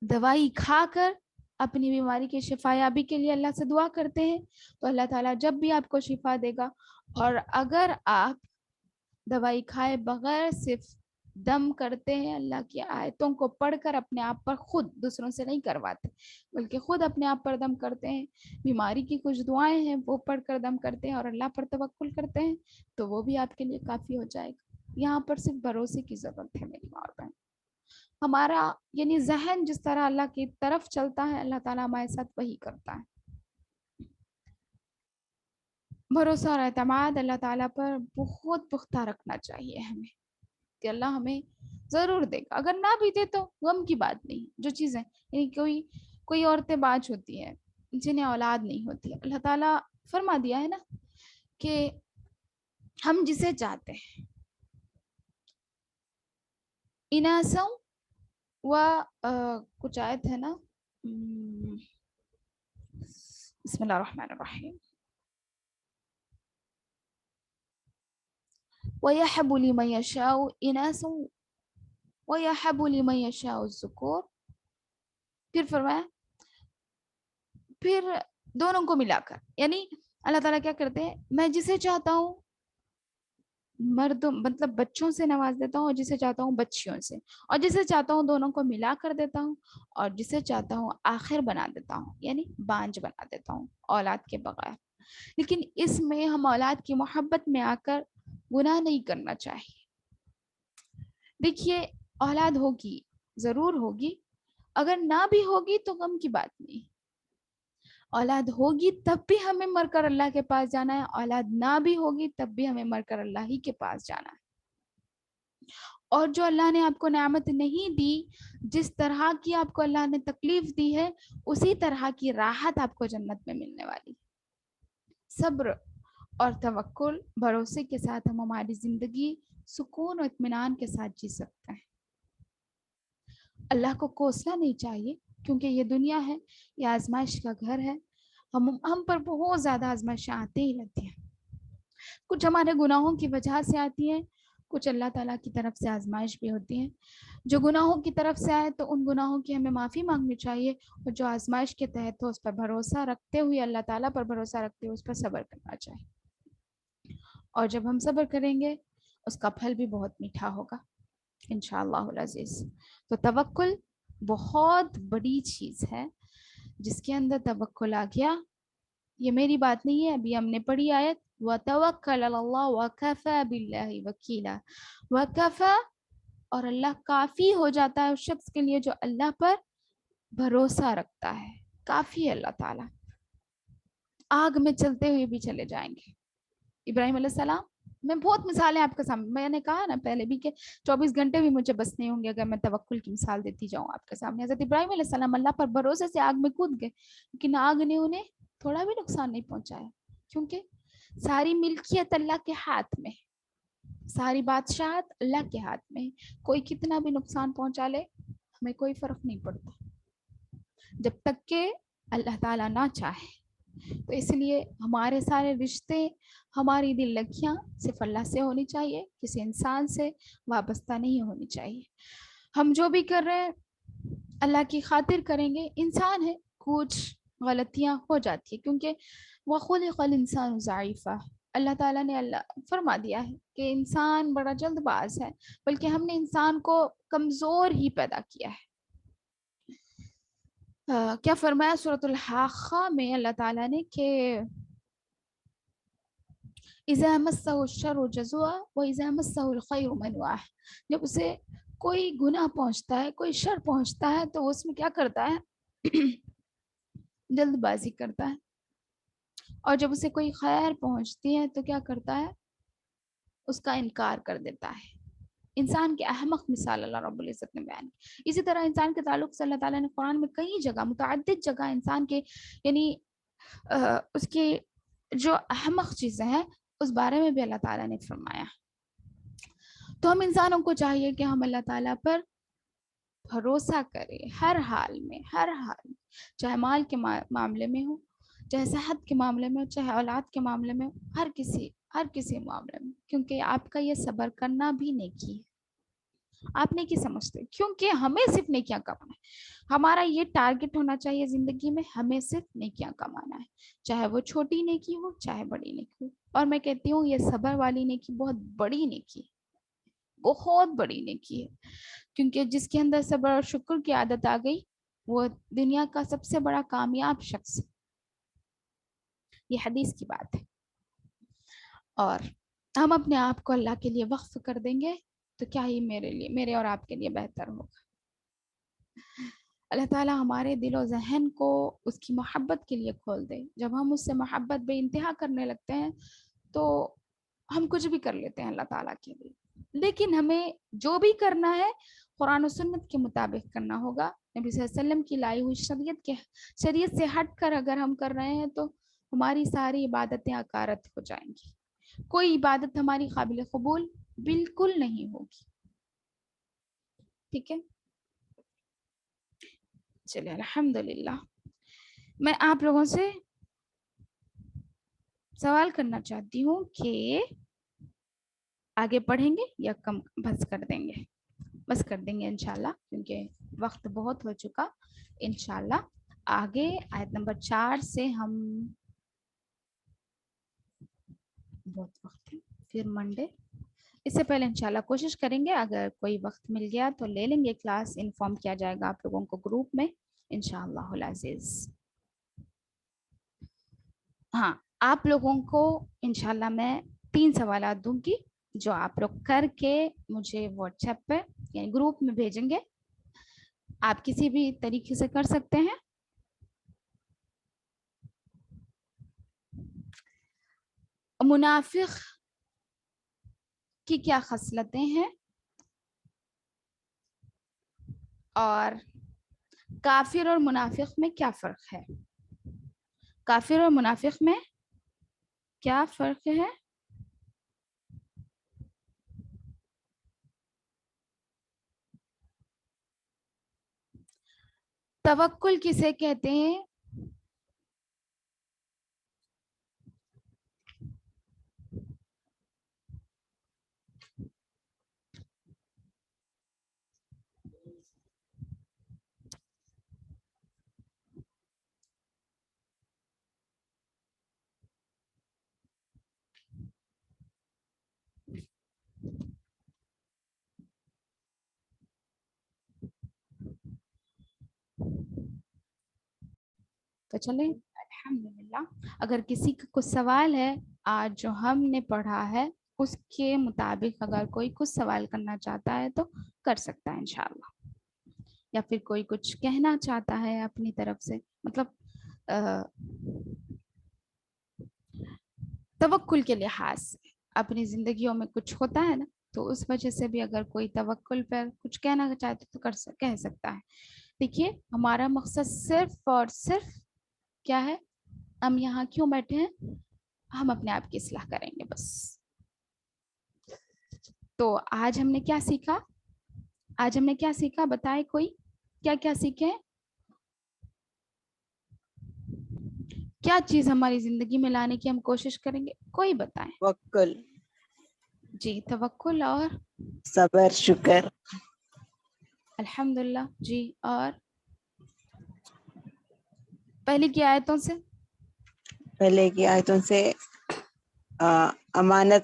Speaker 2: دوائی کھا کر اپنی بیماری کی شفا یابی کے لیے اللہ سے دعا کرتے ہیں تو اللہ تعالیٰ جب بھی آپ کو شفا دے گا, اور اگر آپ دوائی کھائے بغیر صرف دم کرتے ہیں, اللہ کی آیتوں کو پڑھ کر اپنے آپ پر, خود دوسروں سے نہیں کرواتے بلکہ خود اپنے آپ پر دم کرتے ہیں, بیماری کی کچھ دعائیں ہیں وہ پڑھ کر دم کرتے ہیں اور اللہ پر توکل کرتے ہیں, تو وہ بھی آپ کے لیے کافی ہو جائے گا. یہاں پر صرف بھروسے کی ضرورت ہے میری ماں اور بہن. ہمارا یعنی ذہن جس طرح اللہ کی طرف چلتا ہے اللہ تعالیٰ ہمارے ساتھ وہی کرتا ہے. بھروسہ اور اعتماد اللہ تعالیٰ پر بہت پختہ رکھنا چاہیے ہمیں کہ اللہ ہمیں ضرور دے گا. اگر نہ بھی دے تو غم کی بات نہیں. جو چیزیں یعنی کوئی عورتیں باج ہوتی ہیں جنہیں اولاد نہیں ہوتی, اللہ تعالیٰ فرما دیا ہے نا کہ ہم جسے چاہتے ہیں اناسوں و کچھ آیت ہے نا, بسم اللہ الرحمن الرحیم, وَيَحَبُ لِمَن يَشَاءُ إِنَاثًا وَيَحَبُ لِمَن يَشَاءُ الذُّكُورَ. پھر فرمایا پھر دونوں کو ملا کر, یعنی اللہ تعالیٰ کیا کرتے ہیں, میں جسے چاہتا ہوں مردوں مطلب بچوں سے نواز دیتا ہوں, اور جسے چاہتا ہوں بچیوں سے, اور جسے چاہتا ہوں دونوں کو ملا کر دیتا ہوں, اور جسے چاہتا ہوں آخر بنا دیتا ہوں, یعنی بانج بنا دیتا ہوں اولاد کے بغیر. لیکن اس میں ہم اولاد کی محبت میں آ کر گناہ نہیں کرنا چاہیے. دیکھیے اولاد ہوگی, ضرور ہوگی, اگر نہ بھی ہوگی تو غم کی بات نہیں. اولاد ہوگی تب بھی ہمیں مر کر اللہ کے پاس جانا ہے, اولاد نہ بھی ہوگی تب بھی ہمیں مر کر اللہ ہی کے پاس جانا ہے. اور جو اللہ نے آپ کو نعمت نہیں دی, جس طرح کی آپ کو اللہ نے تکلیف دی ہے, اسی طرح کی راحت آپ کو جنت میں ملنے والی. صبر اور توکل بھروسے کے ساتھ ہم ہماری زندگی سکون اور اطمینان کے ساتھ جی سکتے ہیں. اللہ کو کوسنا نہیں چاہیے کیونکہ یہ دنیا ہے, یہ آزمائش کا گھر ہے. ہم پر بہت زیادہ آزمائشیں آتی ہی رہتی ہیں. کچھ ہمارے گناہوں کی وجہ سے آتی ہیں, کچھ اللہ تعالیٰ کی طرف سے آزمائش بھی ہوتی ہیں. جو گناہوں کی طرف سے آئے تو ان گناہوں کی ہمیں معافی مانگنی چاہیے, اور جو آزمائش کے تحت ہو اس پر بھروسہ رکھتے ہوئے, اللہ تعالیٰ پر بھروسہ رکھتے ہوئے اس پر صبر کرنا چاہیے. اور جب ہم صبر کریں گے اس کا پھل بھی بہت میٹھا ہوگا انشاءاللہ العزیز. تو توکل بہت بڑی چیز ہے. جس کے اندر توکل آ گیا, یہ میری بات نہیں ہے, ابھی ہم نے پڑھی آیت وَتَوَكَّلَ عَلَى اللَّهِ وَكَفَى بِاللَّهِ وَكِيلًا. وَكَفَى اور اللہ کافی ہو جاتا ہے اس شخص کے لیے جو اللہ پر بھروسہ رکھتا ہے. کافی اللہ تعالیٰ. آگ میں چلتے ہوئے بھی چلے جائیں گے. ابراہیم علیہ السلام, میں بہت مثالیں آپ کے سامنے, میں نے کہا نا پہلے بھی کہ 24 گھنٹے بھی مجھے بس نہیں ہوں گے اگر میں توکل کی مثال دیتی جاؤں آپ کے سامنے. حضرت ابراہیم علیہ السلام اللہ پر بھروسے سے آگ میں کود گئے, لیکن آگ نے انہیں تھوڑا بھی نقصان نہیں پہنچایا, کیونکہ ساری ملکیت اللہ کے ہاتھ میں, ساری بادشاہت اللہ کے ہاتھ میں. کوئی کتنا بھی نقصان پہنچا لے ہمیں کوئی فرق نہیں پڑتا جب تک کہ اللہ تعالیٰ نہ چاہے. تو اس لیے ہمارے سارے رشتے, ہماری دل لگیاں صرف اللہ سے ہونی چاہیے, کسی انسان سے وابستہ نہیں ہونی چاہیے. ہم جو بھی کر رہے ہیں اللہ کی خاطر کریں گے. انسان ہے, کچھ غلطیاں ہو جاتی ہیں کیونکہ وَخُلِقَ الْإِنسَانُ ضَعِيفًا, اللہ تعالیٰ نے فرما دیا ہے کہ انسان بڑا جلد باز ہے, بلکہ ہم نے انسان کو کمزور ہی پیدا کیا ہے. کیا فرمایا سورۃ الحاقہ میں اللہ تعالیٰ نے کہ اِذَا مَسَّهُ الشَّرُّ جَزُوعًا وَإِذَا مَسَّهُ الْخَيْرُ مَنُوعًا. جب اسے کوئی گناہ پہنچتا ہے, کوئی شر پہنچتا ہے تو اس میں کیا کرتا ہے, جلد بازی کرتا ہے. اور جب اسے کوئی خیر پہنچتی ہے تو کیا کرتا ہے, اس کا انکار کر دیتا ہے. انسان کے احمق مثال اللہ رب العزت نے بیان کی. اسی طرح انسان کے تعلق سے اللہ تعالیٰ نے قرآن میں کئی جگہ, متعدد جگہ انسان کے یعنی اس کی جو احمق چیزیں ہیں اس بارے میں بھی اللہ تعالیٰ نے فرمایا. تو ہم انسانوں کو چاہیے کہ ہم اللہ تعالیٰ پر بھروسہ کریں ہر حال میں, ہر حال میں, چاہے مال کے معاملے میں ہو, چاہے صحت کے معاملے میں ہو, چاہے اولاد کے معاملے میں ہو, ہر کسی معاملے میں. کیونکہ آپ کا یہ صبر کرنا بھی نیکی ہے. آپ نیکی سمجھتے, کیونکہ ہمیں صرف نیکیاں کمانا ہے. ہمارا یہ ٹارگٹ ہونا چاہیے زندگی میں, ہمیں صرف نیکیاں کمانا ہے, چاہے وہ چھوٹی نیکی ہو چاہے بڑی نیکی ہو. اور میں کہتی ہوں یہ صبر والی نیکی بہت بڑی نیکی ہے, بہت بڑی نیکی ہے. کیونکہ جس کے اندر صبر اور شکر کی عادت آ گئی وہ دنیا کا سب سے بڑا کامیاب شخص. یہ حدیث کی بات ہے. اور ہم اپنے آپ کو اللہ کے لیے وقف کر دیں گے تو کیا ہی میرے اور آپ کے لیے بہتر ہوگا. اللہ تعالیٰ ہمارے دل و ذہن کو اس کی محبت کے لیے کھول دے. جب ہم اس سے محبت بے انتہا کرنے لگتے ہیں تو ہم کچھ بھی کر لیتے ہیں اللہ تعالیٰ کے لیے. لیکن ہمیں جو بھی کرنا ہے قرآن و سنت کے مطابق کرنا ہوگا. نبی صلی اللہ علیہ وسلم کی لائی ہوئی شریعت سے ہٹ کر اگر ہم کر رہے ہیں تو ہماری ساری عبادتیں عکارت ہو جائیں گی. کوئی عبادت ہماری قابل قبول بالکل نہیں ہوگی. ٹھیک ہے, چلیے الحمدللہ. میں آپ لوگوں سے سوال کرنا چاہتی ہوں کہ آگے پڑھیں گے یا کم بس کر دیں گے؟ بس کر دیں گے انشاءاللہ, کیونکہ وقت بہت ہو چکا. انشاءاللہ آگے آیت نمبر 4 سے ہم بہت وقت ہے, پھر منڈے. اس سے پہلے انشاءاللہ کوشش کریں گے, اگر کوئی وقت مل گیا تو لے لیں گے کلاس, انفارم کیا جائے گا آپ لوگوں کو گروپ میں انشاءاللہ العزیز. ہاں, آپ لوگوں کو انشاءاللہ میں 3 سوالات دوں گی جو آپ لوگ کر کے مجھے واٹس ایپ پہ یعنی گروپ میں بھیجیں گے. آپ کسی بھی طریقے سے کر سکتے ہیں. منافق کی کیا خصلتیں ہیں اور کافر اور منافق میں کیا فرق ہے؟ کافر اور منافق میں کیا فرق ہے؟ توکل کسے کہتے ہیں؟ تو چلیں الحمدللہ، اگر کسی کا کچھ سوال ہے آج جو ہم نے پڑھا ہے اس کے مطابق اگر کوئی کچھ سوال کرنا چاہتا ہے تو کر سکتا ہے انشاءاللہ، یا پھر کوئی کچھ کہنا چاہتا ہے اپنی طرف سے، مطلب توکل کے لحاظ سے اپنی زندگیوں میں کچھ ہوتا ہے نا، تو اس وجہ سے بھی اگر کوئی توکل پر کچھ کہنا چاہتا تو کہہ سکتا ہے۔ دیکھیے ہمارا مقصد صرف اور صرف کیا ہے، ہم یہاں کیوں بیٹھے ہیں؟ ہم اپنے آپ کی اصلاح کریں گے بس۔ تو آج ہم نے کیا سیکھا؟ آج ہم نے کیا سیکھا بتائے کوئی؟ کیا کیا سیکھے؟ کیا چیز ہماری زندگی میں لانے کی ہم کوشش کریں گے؟ کوئی بتائیں۔
Speaker 3: توکل،
Speaker 2: جی توکل، اور
Speaker 3: صبر، شکر،
Speaker 2: الحمدللہ، جی، اور پہلے کی آیتوں سے؟
Speaker 3: پہلے کی آیتوں سے امانت،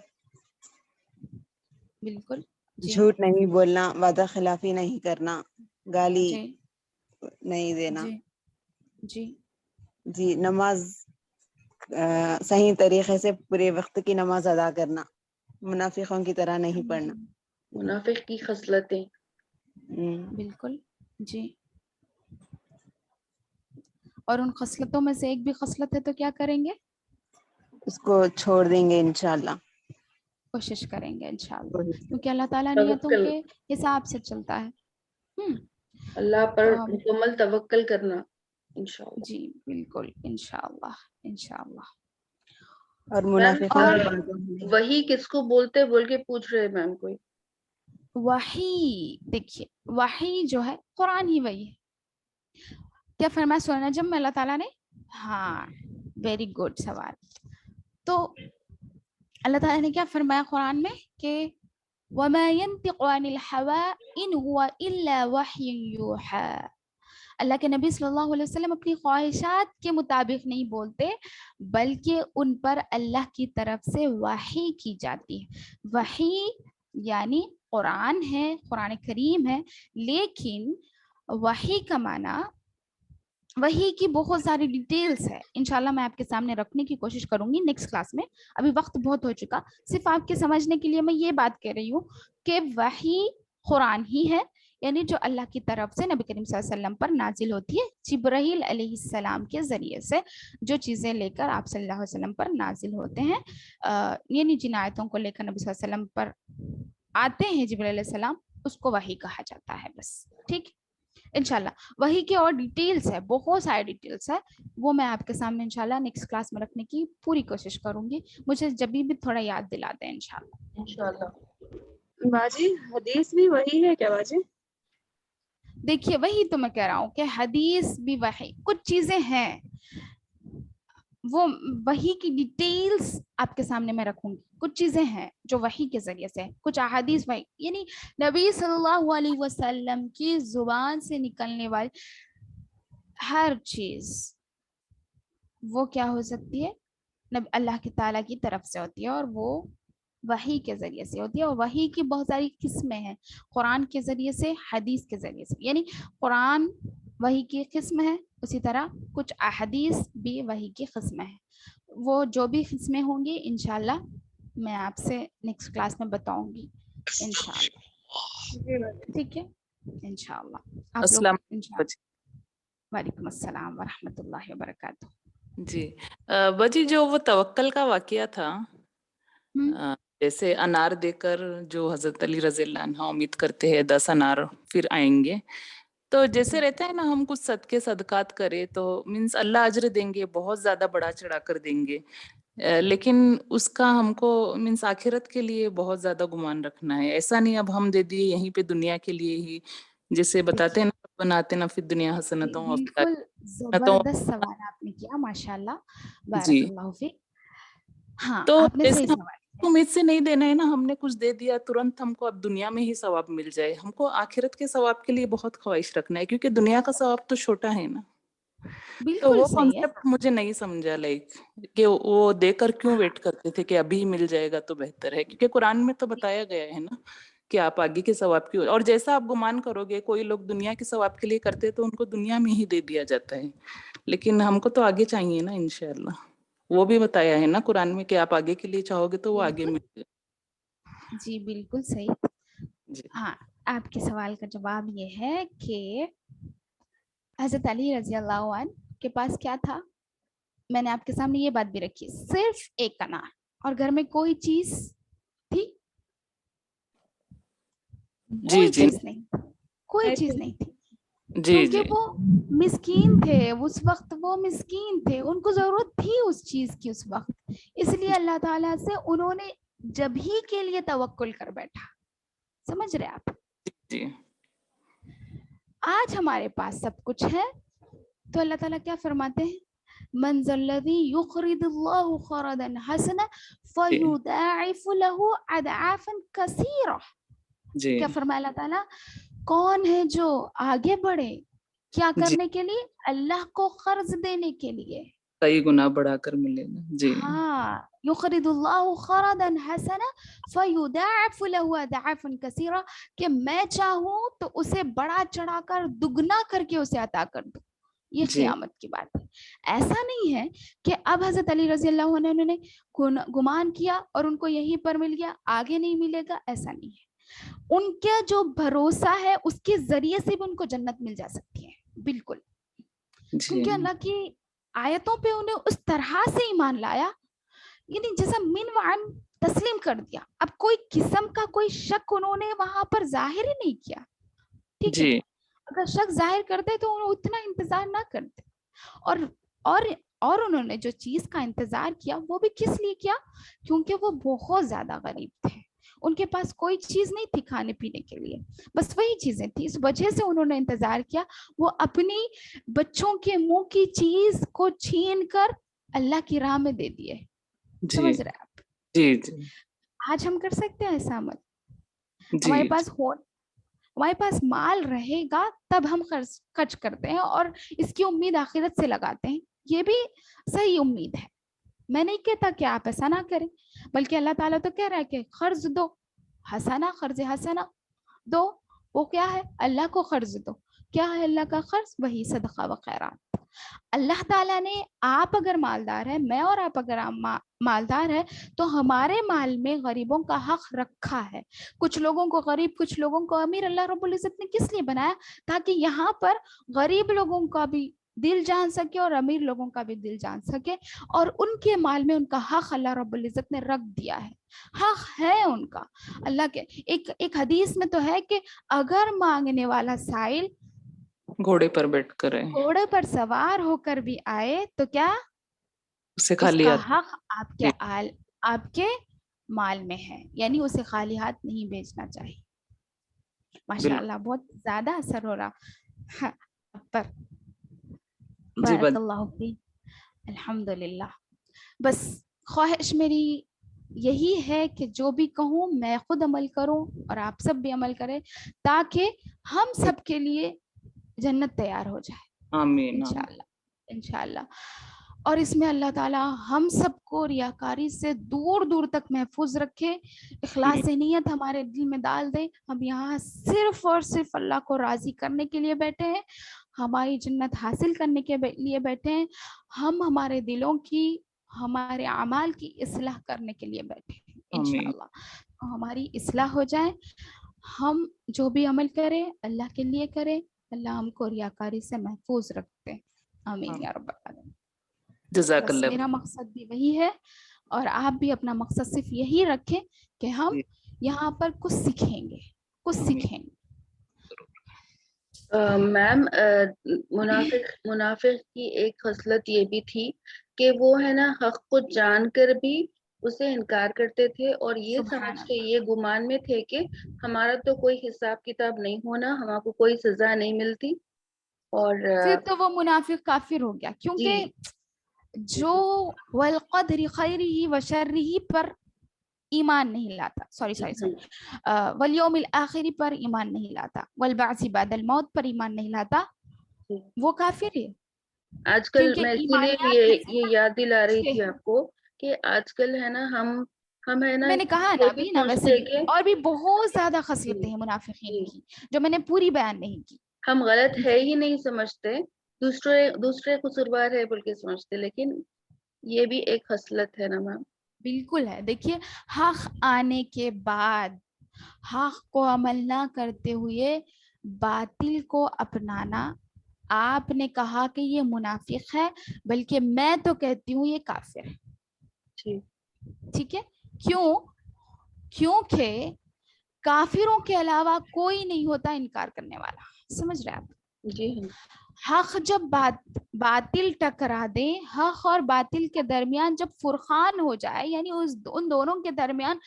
Speaker 2: بالکل، جی
Speaker 3: جھوٹ نہیں بولنا، وعدہ خلافی نہیں کرنا، گالی
Speaker 2: جی
Speaker 3: نہیں دینا،
Speaker 2: جی جی
Speaker 3: جی نماز صحیح طریقے سے پورے وقت کی نماز ادا کرنا، منافقوں کی طرح نہیں پڑھنا۔
Speaker 6: منافق کی خصلتیں،
Speaker 2: بالکل، جی، اور ان خصلتوں میں سے ایک بھی خصلت ہے تو کیا کریں گے؟
Speaker 3: اس کو چھوڑ دیں گے انشاءاللہ،
Speaker 2: کوشش کریں گے انشاءاللہ، کیونکہ اللہ تعالیٰ نیتوں
Speaker 6: توکل،
Speaker 2: کے حساب سے چلتا ہے۔
Speaker 6: اللہ پر
Speaker 2: تو ہم
Speaker 6: مکمل توکل کرنا انشاءاللہ۔
Speaker 2: جی بالکل، انشاءاللہ انشاءاللہ۔
Speaker 3: اور
Speaker 6: میم
Speaker 3: منافقوں کی باتوں میں
Speaker 6: وہی کس کو بولتے بول کے پوچھ رہے میم کوئی؟
Speaker 2: وحی، دیکھیے وحی جو ہے قرآن ہی وہی ہے۔ کیا فرمایا سورہ نجم میں اللہ تعالیٰ نے؟ ہاں، ویری گڈ سوال۔ تو اللہ تعالیٰ نے کیا فرمایا قرآن میں کہ وَمَا يَنْطِقُ عَنِ الْهَوَىٰ إِنْ هُوَ إِلَّا وَحْيٌ يُوحَىٰ۔ اللہ کے نبی صلی اللہ علیہ وسلم اپنی خواہشات کے مطابق نہیں بولتے، بلکہ ان پر اللہ کی طرف سے وحی کی جاتی ہے۔ وحی یعنی قرآن ہے، قرآن کریم ہے، لیکن وحی کا معنی، وحی کی بہت ساری ڈیٹیلز ہے، انشاءاللہ میں آپ کے سامنے رکھنے کی کوشش کروں گی نیکسٹ کلاس میں۔ ابھی وقت بہت ہو چکا، صرف آپ کے سمجھنے کے لیے میں یہ بات کہہ رہی ہوں کہ وحی قرآن ہی ہے، یعنی جو اللہ کی طرف سے نبی کریم صلی اللہ علیہ وسلم پر نازل ہوتی ہے، جبرائیل علیہ السلام کے ذریعے سے جو چیزیں لے کر آپ صلی اللہ علیہ وسلم پر نازل ہوتے ہیں، یعنی جن آیتوں کو لے کر نبی صلی اللہ علیہ وسلم پر آتے ہیں جبرائیل علیہ السلام، اس کو وحی کہا جاتا ہے بس، ٹھیک۔ انشاءاللہ وحی کی اور ڈیٹیلز ہے، بہت سارے ڈیٹیلز ہے، وہ میں آپ کے سامنے انشاءاللہ نیکسٹ کلاس میں رکھنے کی پوری کوشش کروں گی، مجھے جب بھی تھوڑا یاد دلا دیں انشاءاللہ۔
Speaker 6: انشاءاللہ۔
Speaker 5: باجی حدیث بھی وہی ہے کیا باجی؟
Speaker 2: دیکھیے وہی تو میں کہہ رہا ہوں کہ حدیث بھی وحی، کچھ چیزیں ہیں وہ وحی کی ڈیٹیلز آپ کے سامنے میں رکھوں گی، کچھ چیزیں ہیں جو وحی کے ذریعے سے، کچھ احادیث وحی، یعنی نبی صلی اللہ علیہ وسلم کی زبان سے نکلنے والی ہر چیز وہ کیا ہو سکتی ہے؟ اللہ کی تعالیٰ کی طرف سے ہوتی ہے، اور وہ وحی کے ذریعے سے ہوتی ہے، اور وحی کی بہت ساری قسمیں ہیں، قرآن کے ذریعے سے، حدیث کے ذریعے سے، یعنی قرآن وحی کی قسم ہے، اسی طرح کچھ احادیث بھی وحی کی قسمیں ہیں، وہ جو بھی قسمیں ہوں گی انشاءاللہ میں آپ سے نیکسٹ کلاس میں بتاؤں گی انشاءاللہ، ٹھیک ہے انشاءاللہ۔ آپ لوگ انشاءاللہ، وعلیکم السلام ورحمۃ اللہ وبرکاتہ۔
Speaker 7: جی باجی، جو وہ توکل کا واقعہ تھا، جیسے انار دے کر جو حضرت علی رضی اللہ عنہ امید کرتے ہیں 10 انار پھر آئیں گے، تو جیسے رہتا ہے نا ہم کچھ صدقے صدقات کرے تو مینس اللہ اجر دیں گے، بہت زیادہ بڑا چڑھا کر دیں گے، لیکن اس کا ہم کو مینس آخرت کے لیے بہت زیادہ گمان رکھنا ہے. ایسا نہیں اب ہم دے دیے یہیں پہ دنیا کے لیے ہی, جیسے بتاتے ہیں نا بناتے نا فی دنیا حسنتوں اور فی
Speaker 2: بالکل
Speaker 7: حسنتوں.
Speaker 2: زبردست سوال آپ نے کیا, ماشاء اللہ, بارک
Speaker 7: جی
Speaker 2: اللہ فیک. ہاں
Speaker 7: تو
Speaker 2: آپ نے صحیح
Speaker 7: جیسے
Speaker 2: سوال کیا.
Speaker 7: امید سے نہیں دینا ہے نا, ہم نے کچھ دے دیا ترنت ہم کو اب دنیا میں ہی ثواب مل جائے. ہم کو آخرت کے ثواب کے لیے بہت خواہش رکھنا ہے, کیونکہ دنیا کا ثواب تو چھوٹا ہے نا. تو
Speaker 2: بالکل
Speaker 7: وہ
Speaker 2: صحیح ہے.
Speaker 7: کانسیپٹ مجھے نہیں سمجھا, لائک کہ وہ دے کر کیوں ویٹ کرتے تھے کہ ابھی مل جائے گا تو بہتر ہے, کیونکہ قرآن میں تو بتایا گیا ہے نا کہ آپ آگے کے ثواب کی, اور جیسا آپ گمان کرو گے کوئی لوگ دنیا کے ثواب کے لیے کرتے تو ان کو دنیا میں ہی دے دیا جاتا ہے, لیکن ہم کو تو آگے چاہیے نا انشاءاللہ. وہ بھی بتایا ہے نا قرآن میں کہ آپ آگے کے لیے چاہو گے تو وہ آگے
Speaker 2: بالکل,
Speaker 7: مل جائے.
Speaker 2: جی بالکل صحیح.
Speaker 7: جی
Speaker 2: ہاں آپ کے سوال کا جواب یہ ہے کہ حضرت علی رضی اللہ عنہ کے پاس کیا تھا, میں نے آپ کے سامنے یہ بات بھی رکھی, صرف ایک انار, اور گھر میں کوئی چیز تھی,
Speaker 7: جی
Speaker 2: کوئی
Speaker 7: جی
Speaker 2: چیز نہیں, کوئی چیز نہیں تھی,
Speaker 7: جی
Speaker 2: کیونکہ
Speaker 7: جی
Speaker 2: وہ مسکین تھے اس وقت, وہ مسکین تھے, ان کو ضرورت تھی اس چیز کی اس وقت, اس لیے اللہ تعالیٰ سے انہوں نے جب ہی کے لیے توکل کر بیٹھا. سمجھ رہے آپ؟
Speaker 7: جی
Speaker 2: آج ہمارے پاس سب کچھ ہے تو اللہ تعالیٰ کیا فرماتے ہیں, من ذا الذی یقرض اللہ قرضا حسنا فیضاعف له اضعافا کثیرہ.
Speaker 7: جی
Speaker 2: کیا فرمایا اللہ تعالیٰ, کون ہے جو آگے بڑھے کیا
Speaker 7: جی
Speaker 2: کرنے کے لیے, اللہ کو قرض دینے کے لیے.
Speaker 7: کئی گنا بڑھا کر ملے گا. جی
Speaker 2: ہاں, یقرض اللہ قرضا حسنا فیضاعف له اضعافا کثیرہ, کہ میں چاہوں تو اسے بڑا چڑھا کر دگنا کر کے اسے عطا کر دوں. یہ
Speaker 7: جی
Speaker 2: قیامت کی بات ہے. ایسا نہیں ہے کہ اب حضرت علی رضی اللہ عنہ نے گمان کیا اور ان کو یہیں پر مل گیا, آگے نہیں ملے گا, ایسا نہیں ہے. ان کا جو بھروسہ ہے اس کے ذریعے سے بھی ان کو جنت مل جا سکتی ہے, بالکل,
Speaker 7: جی
Speaker 2: کیونکہ اللہ کی آیتوں پہ انہیں اس طرح سے ایمان لایا, یعنی جیسا من وعن تسلیم کر دیا. اب کوئی قسم کا کوئی شک انہوں نے وہاں پر ظاہر ہی نہیں کیا, ٹھیک ہے,
Speaker 7: جی
Speaker 2: اگر شک ظاہر کرتے تو انہوں اتنا انتظار نہ کرتے. اور انہوں نے جو چیز کا انتظار کیا وہ بھی کس لیے کیا, کیونکہ وہ بہت زیادہ غریب تھے, ان کے پاس کوئی چیز نہیں تھی کھانے پینے کے لیے, بس وہی چیزیں تھی, اس وجہ سے انہوں نے انتظار کیا. وہ اپنی بچوں کے منہ کی چیز کو چھین کر اللہ کی راہ میں دے دیے.
Speaker 7: جی
Speaker 2: سمجھ رہے آپ؟
Speaker 7: جی جی
Speaker 2: آج ہم کر سکتے ہیں ایسا عمل؟
Speaker 7: جی
Speaker 2: ہمارے پاس مال رہے گا تب ہم خرچ کرتے ہیں اور اس کی امید آخرت سے لگاتے ہیں, یہ بھی صحیح امید ہے. میں نہیں کہتا کہ آپ ایسا نہ کریں, بلکہ اللہ تعالیٰ تو کہہ رہا ہے کہ قرض دو, حسنا, قرض حسنا دو. وہ کیا ہے, اللہ کو قرض دو. کیا ہے اللہ کا قرض؟ وہی صدقہ و خیرات. اللہ تعالیٰ نے, آپ اگر مالدار ہے, میں اور آپ اگر مالدار ہے, تو ہمارے مال میں غریبوں کا حق رکھا ہے. کچھ لوگوں کو غریب, کچھ لوگوں کو امیر اللہ رب العزت نے کس لیے بنایا, تاکہ یہاں پر غریب لوگوں کا بھی دل جان سکے اور امیر لوگوں کا بھی دل جان سکے, اور ان کے مال میں ان کا حق اللہ رب العزت نے رکھ دیا ہے. حق ہے ان کا. اللہ کے ایک حدیث میں تو ہے کہ اگر مانگنے والا سائل
Speaker 7: گھوڑے پر بیٹھ کر ہے,
Speaker 2: گھوڑے پر سوار ہو کر بھی آئے تو کیا
Speaker 7: اسے
Speaker 2: اس
Speaker 7: خالی
Speaker 2: کا
Speaker 7: ہاتھ.
Speaker 2: حق
Speaker 7: جی
Speaker 2: آپ کے مال میں ہے, یعنی اسے خالی ہاتھ نہیں بھیجنا چاہیے. ماشاء
Speaker 7: بالکل.
Speaker 2: اللہ بہت زیادہ اثر ہو رہا پر,
Speaker 7: جی
Speaker 2: بارک اللہ فی. الحمدللہ. بس خواہش میری یہی ہے کہ جو بھی کہوں میں خود عمل کروں اور آپ سب بھی عمل کریں, تاکہ ہم سب کے لیے جنت تیار ہو جائے
Speaker 7: آمین.
Speaker 2: انشاءاللہ, انشاءاللہ. اور اس میں اللہ تعالیٰ ہم سب کو ریاکاری سے دور دور تک محفوظ رکھے, اخلاص نیت ہمارے دل میں ڈال دے. ہم یہاں صرف اور صرف اللہ کو راضی کرنے کے لیے بیٹھے ہیں, ہماری جنت حاصل کرنے کے لیے بیٹھے ہیں. ہم ہمارے دلوں کی, ہمارے اعمال کی اصلاح کرنے کے لیے بیٹھے ہیں انشاءاللہ. ہماری اصلاح ہو جائے, ہم جو بھی عمل کریں اللہ کے لیے کریں, اللہ ہم کو ریاکاری سے محفوظ رکھتے ہیں. آمین یا رب العالمین.
Speaker 7: جزاک
Speaker 2: بس
Speaker 7: اللہ.
Speaker 2: میرا مقصد بھی وہی ہے, اور آپ بھی اپنا مقصد صرف یہی رکھیں کہ ہم یہاں پر کچھ سیکھیں گے.
Speaker 6: میم منافق کی ایک خصلت یہ بھی تھی کہ وہ ہے نا حق کو جان کر بھی اسے انکار کرتے تھے اور یہ
Speaker 2: سبحان
Speaker 6: سمجھ کے یہ گمان میں تھے کہ ہمارا تو کوئی حساب کتاب نہیں ہونا, ہمارا کو کوئی سزا نہیں ملتی. اور
Speaker 2: پھر تو وہ منافق کافر ہو گیا,
Speaker 6: جی
Speaker 2: کیونکہ جو والقدر خیرہ و شرہ پر ایمان نہیں لاتا, سوری والیوم الآخر پر ایمان نہیں لاتا, والبعث بعد الموت پر ایمان نہیں لاتا, وہ کافر ہے.
Speaker 6: آج کل
Speaker 2: کیونکہ
Speaker 6: میں اسی لیے
Speaker 2: ایمانیات میں سے
Speaker 6: یہ یاد دلا رہی تھی
Speaker 2: چھ-
Speaker 6: آپ کو کہ آج کل ہے نا ہم ہے نا
Speaker 2: میں نے کہا نا
Speaker 6: یہ بھی
Speaker 2: ابھی نا, ویسے
Speaker 6: سوچتے
Speaker 2: بھی
Speaker 6: کہ
Speaker 2: اور بھی بہت زیادہ خصلتیں ہیں منافقین
Speaker 6: جی
Speaker 2: کی جو میں نے پوری بیان نہیں کی.
Speaker 6: ہم غلط ہے ہی نہیں سمجھتے, دوسرے قصوروار ہے بول کے سمجھتے, لیکن یہ بھی ایک خصلت ہے نا میم.
Speaker 2: بالکل ہے. دیکھیے حق آنے کے بعد حق کو عمل نہ کرتے ہوئے باطل کو اپنانا, آپ نے کہا کہ یہ منافق ہے, بلکہ میں تو کہتی ہوں یہ کافر ہے.
Speaker 6: جی
Speaker 2: ٹھیک ہے, کیوں؟ کیونکہ کافروں کے علاوہ کوئی نہیں ہوتا انکار کرنے والا. سمجھ رہے آپ؟
Speaker 6: جی ہاں
Speaker 2: حق جب باطل ٹکرا دے, حق اور باطل کے درمیان جب فرقان ہو جائے, یعنی ان دونوں کے درمیان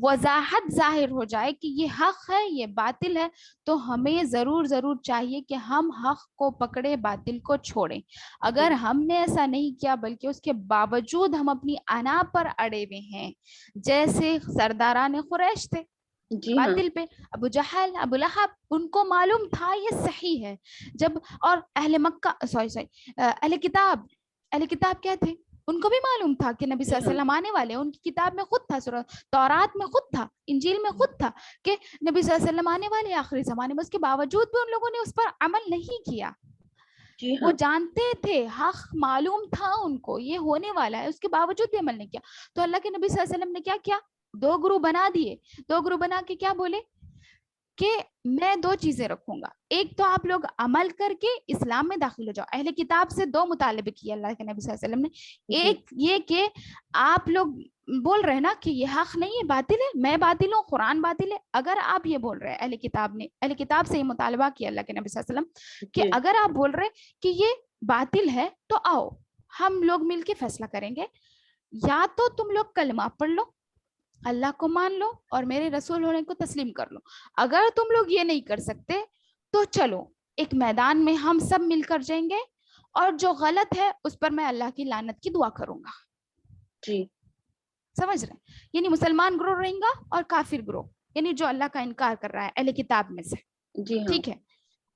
Speaker 2: وضاحت ظاہر ہو جائے کہ یہ حق ہے یہ باطل ہے, تو ہمیں ضرور چاہیے کہ ہم حق کو پکڑے باطل کو چھوڑیں. اگر ہم نے ایسا نہیں کیا بلکہ اس کے باوجود ہم اپنی انا پر اڑے ہوئے ہیں, جیسے سرداران قریش تھے
Speaker 6: جی ہاں
Speaker 2: باطل پہ, ابو جہل ابو لہب, ان کو معلوم تھا یہ صحیح ہے. جب اور اہل مکہ اہل کتاب کیا تھے, ان کو بھی معلوم تھا کہ نبی صلی اللہ علیہ وسلم آنے والے, ان کی کتاب میں خود تھا, سورہ تورات میں خود تھا, انجیل میں خود تھا کہ نبی صلی اللہ علیہ وسلم آنے والے آخری زمانے میں. اس کے باوجود بھی ان لوگوں نے اس پر عمل نہیں کیا.
Speaker 6: جی
Speaker 2: وہ
Speaker 6: ہاں
Speaker 2: جانتے تھے, حق معلوم تھا ان کو یہ ہونے والا ہے, اس کے باوجود بھی عمل نہیں کیا. تو اللہ کے نبی صلی اللہ علیہ وسلم نے کیا کیا, 2 گروہ بنا دیے. 2 گروہ بنا کے کیا بولے کہ میں 2 چیزیں رکھوں گا, ایک تو آپ لوگ عمل کر کے اسلام میں داخل ہو جاؤ. اہل کتاب سے 2 مطالبے کیے اللہ کے نبی صلی اللہ علیہ وسلم نے. ایک یہ کہ آپ لوگ بول رہے ہیں نا کہ یہ حق نہیں ہے باطل ہے, میں باطل ہوں, قرآن باطل ہے. اگر آپ یہ بول رہے ہیں, اہل کتاب سے یہ مطالبہ کیا اللہ کے نبی صلی اللہ علیہ وسلم کہ اگر آپ بول رہے کہ یہ باطل ہے تو آؤ ہم لوگ مل کے فیصلہ کریں گے, یا تو تم لوگ کلمہ پڑھ لو, اللہ کو مان لو اور میرے رسول ہونے کو تسلیم کر لو. اگر تم لوگ یہ نہیں کر سکتے تو چلو ایک میدان میں ہم سب مل کر جائیں گے, اور جو غلط ہے اس پر میں اللہ کی لعنت کی دعا کروں گا.
Speaker 6: جی
Speaker 2: سمجھ رہے ہیں؟ یعنی مسلمان گروہ رہیں گا اور کافر گروہ, یعنی جو اللہ کا انکار کر رہا ہے اہل کتاب میں سے.
Speaker 6: جی ہاں
Speaker 2: ٹھیک ہے,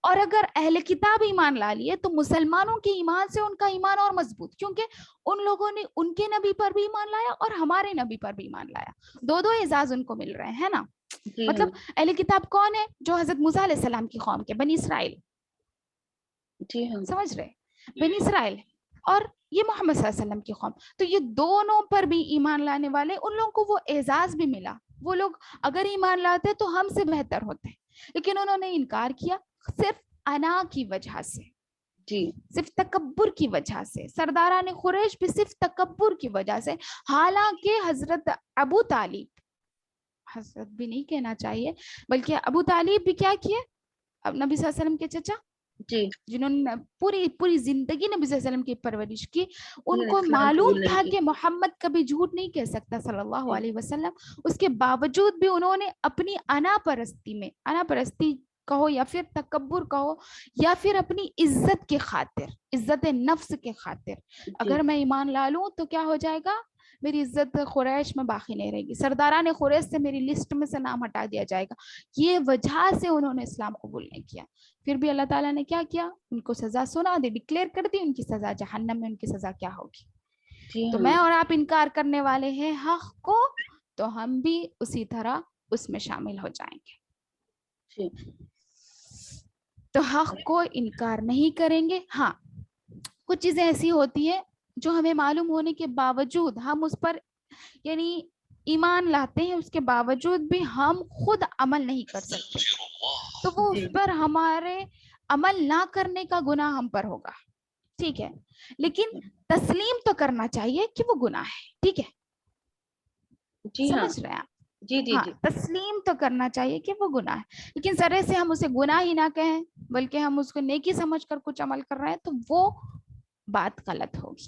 Speaker 2: اور اگر اہل کتاب ایمان لا لیے تو مسلمانوں کے ایمان سے ان کا ایمان اور مضبوط, کیونکہ ان لوگوں نے ان کے نبی پر بھی ایمان لایا اور ہمارے نبی پر بھی ایمان لایا. 2 اعزاز ان کو مل رہے ہیں نا.
Speaker 6: جی
Speaker 2: مطلب اہل کتاب کون ہے؟ جو حضرت موسیٰ علیہ السلام کی قوم کے بنی اسرائیل.
Speaker 6: جی ہاں
Speaker 2: سمجھ رہے, بنی اسرائیل, اور یہ محمد صلی اللہ علیہ وسلم کی قوم. تو یہ دونوں پر بھی ایمان لانے والے, ان لوگوں کو وہ اعزاز بھی ملا. وہ لوگ اگر ایمان لاتے تو ہم سے بہتر ہوتے, لیکن انہوں نے انکار کیا صرف انا کی وجہ سے,
Speaker 6: جی
Speaker 2: صرف تکبر کی وجہ سے. سرداران قریش بھی صرف تکبر کی وجہ سے, حالانکہ حضرت ابو طالب, حضرت بھی نہیں کہنا چاہیے بلکہ ابو طالب بھی کیا کیے, اب نبی صلی اللہ علیہ وسلم کے چچا,
Speaker 6: جی
Speaker 2: جنہوں نے پوری زندگی نبی صلی اللہ علیہ وسلم کی پرورش کی, ان کو
Speaker 6: اسلام
Speaker 2: معلوم
Speaker 6: قبول نہیں
Speaker 2: تھا
Speaker 6: کی.
Speaker 2: کہ محمد کبھی جھوٹ نہیں کہہ سکتا صلی اللہ
Speaker 6: جی
Speaker 2: علیہ وسلم. اس کے باوجود بھی انہوں نے اپنی انا پرستی کہو یا پھر تکبر کہو یا پھر اپنی عزت کے خاطر, عزت نفس کے خاطر, اگر میں ایمان لا لوں تو کیا ہو جائے گا, میری عزت قریش میں باقی نہیں رہے گی, سرداران قریش سے میری لسٹ میں سے نام ہٹا دیا جائے گا. یہ وجہ سے انہوں نے اسلام قبول نہیں کیا. پھر بھی اللہ تعالیٰ نے کیا کیا, ان کو سزا سنا دی, ڈکلیئر کر دی ان کی سزا جہنم میں, ان کی سزا کیا ہوگی.
Speaker 6: جی
Speaker 2: تو
Speaker 6: ہاں
Speaker 2: میں اور آپ انکار کرنے والے ہیں حق کو, تو ہم بھی اسی طرح اس میں شامل ہو جائیں گے.
Speaker 6: جی
Speaker 2: تو حق کو انکار نہیں کریں گے. ہاں کچھ چیزیں ایسی ہوتی ہیں جو ہمیں معلوم ہونے کے باوجود ہم اس پر یعنی ایمان لاتے ہیں, اس کے باوجود بھی ہم خود عمل نہیں کر سکتے, تو وہ اس پر ہمارے عمل نہ کرنے کا گناہ ہم پر ہوگا. ٹھیک ہے, لیکن تسلیم تو کرنا چاہیے کہ وہ گناہ ہے. ٹھیک ہے,
Speaker 6: جی ہاں
Speaker 2: سمجھ رہے ہیں آپ؟
Speaker 6: جی جی
Speaker 2: ہاں
Speaker 6: جی
Speaker 2: تسلیم تو کرنا چاہیے کہ وہ گناہ ہے, لیکن سرے سے ہم اسے گناہ ہی نہ کہیں بلکہ ہم اس کو نیکی سمجھ کر کچھ عمل کر رہے ہیں, تو وہ بات غلط ہوگی.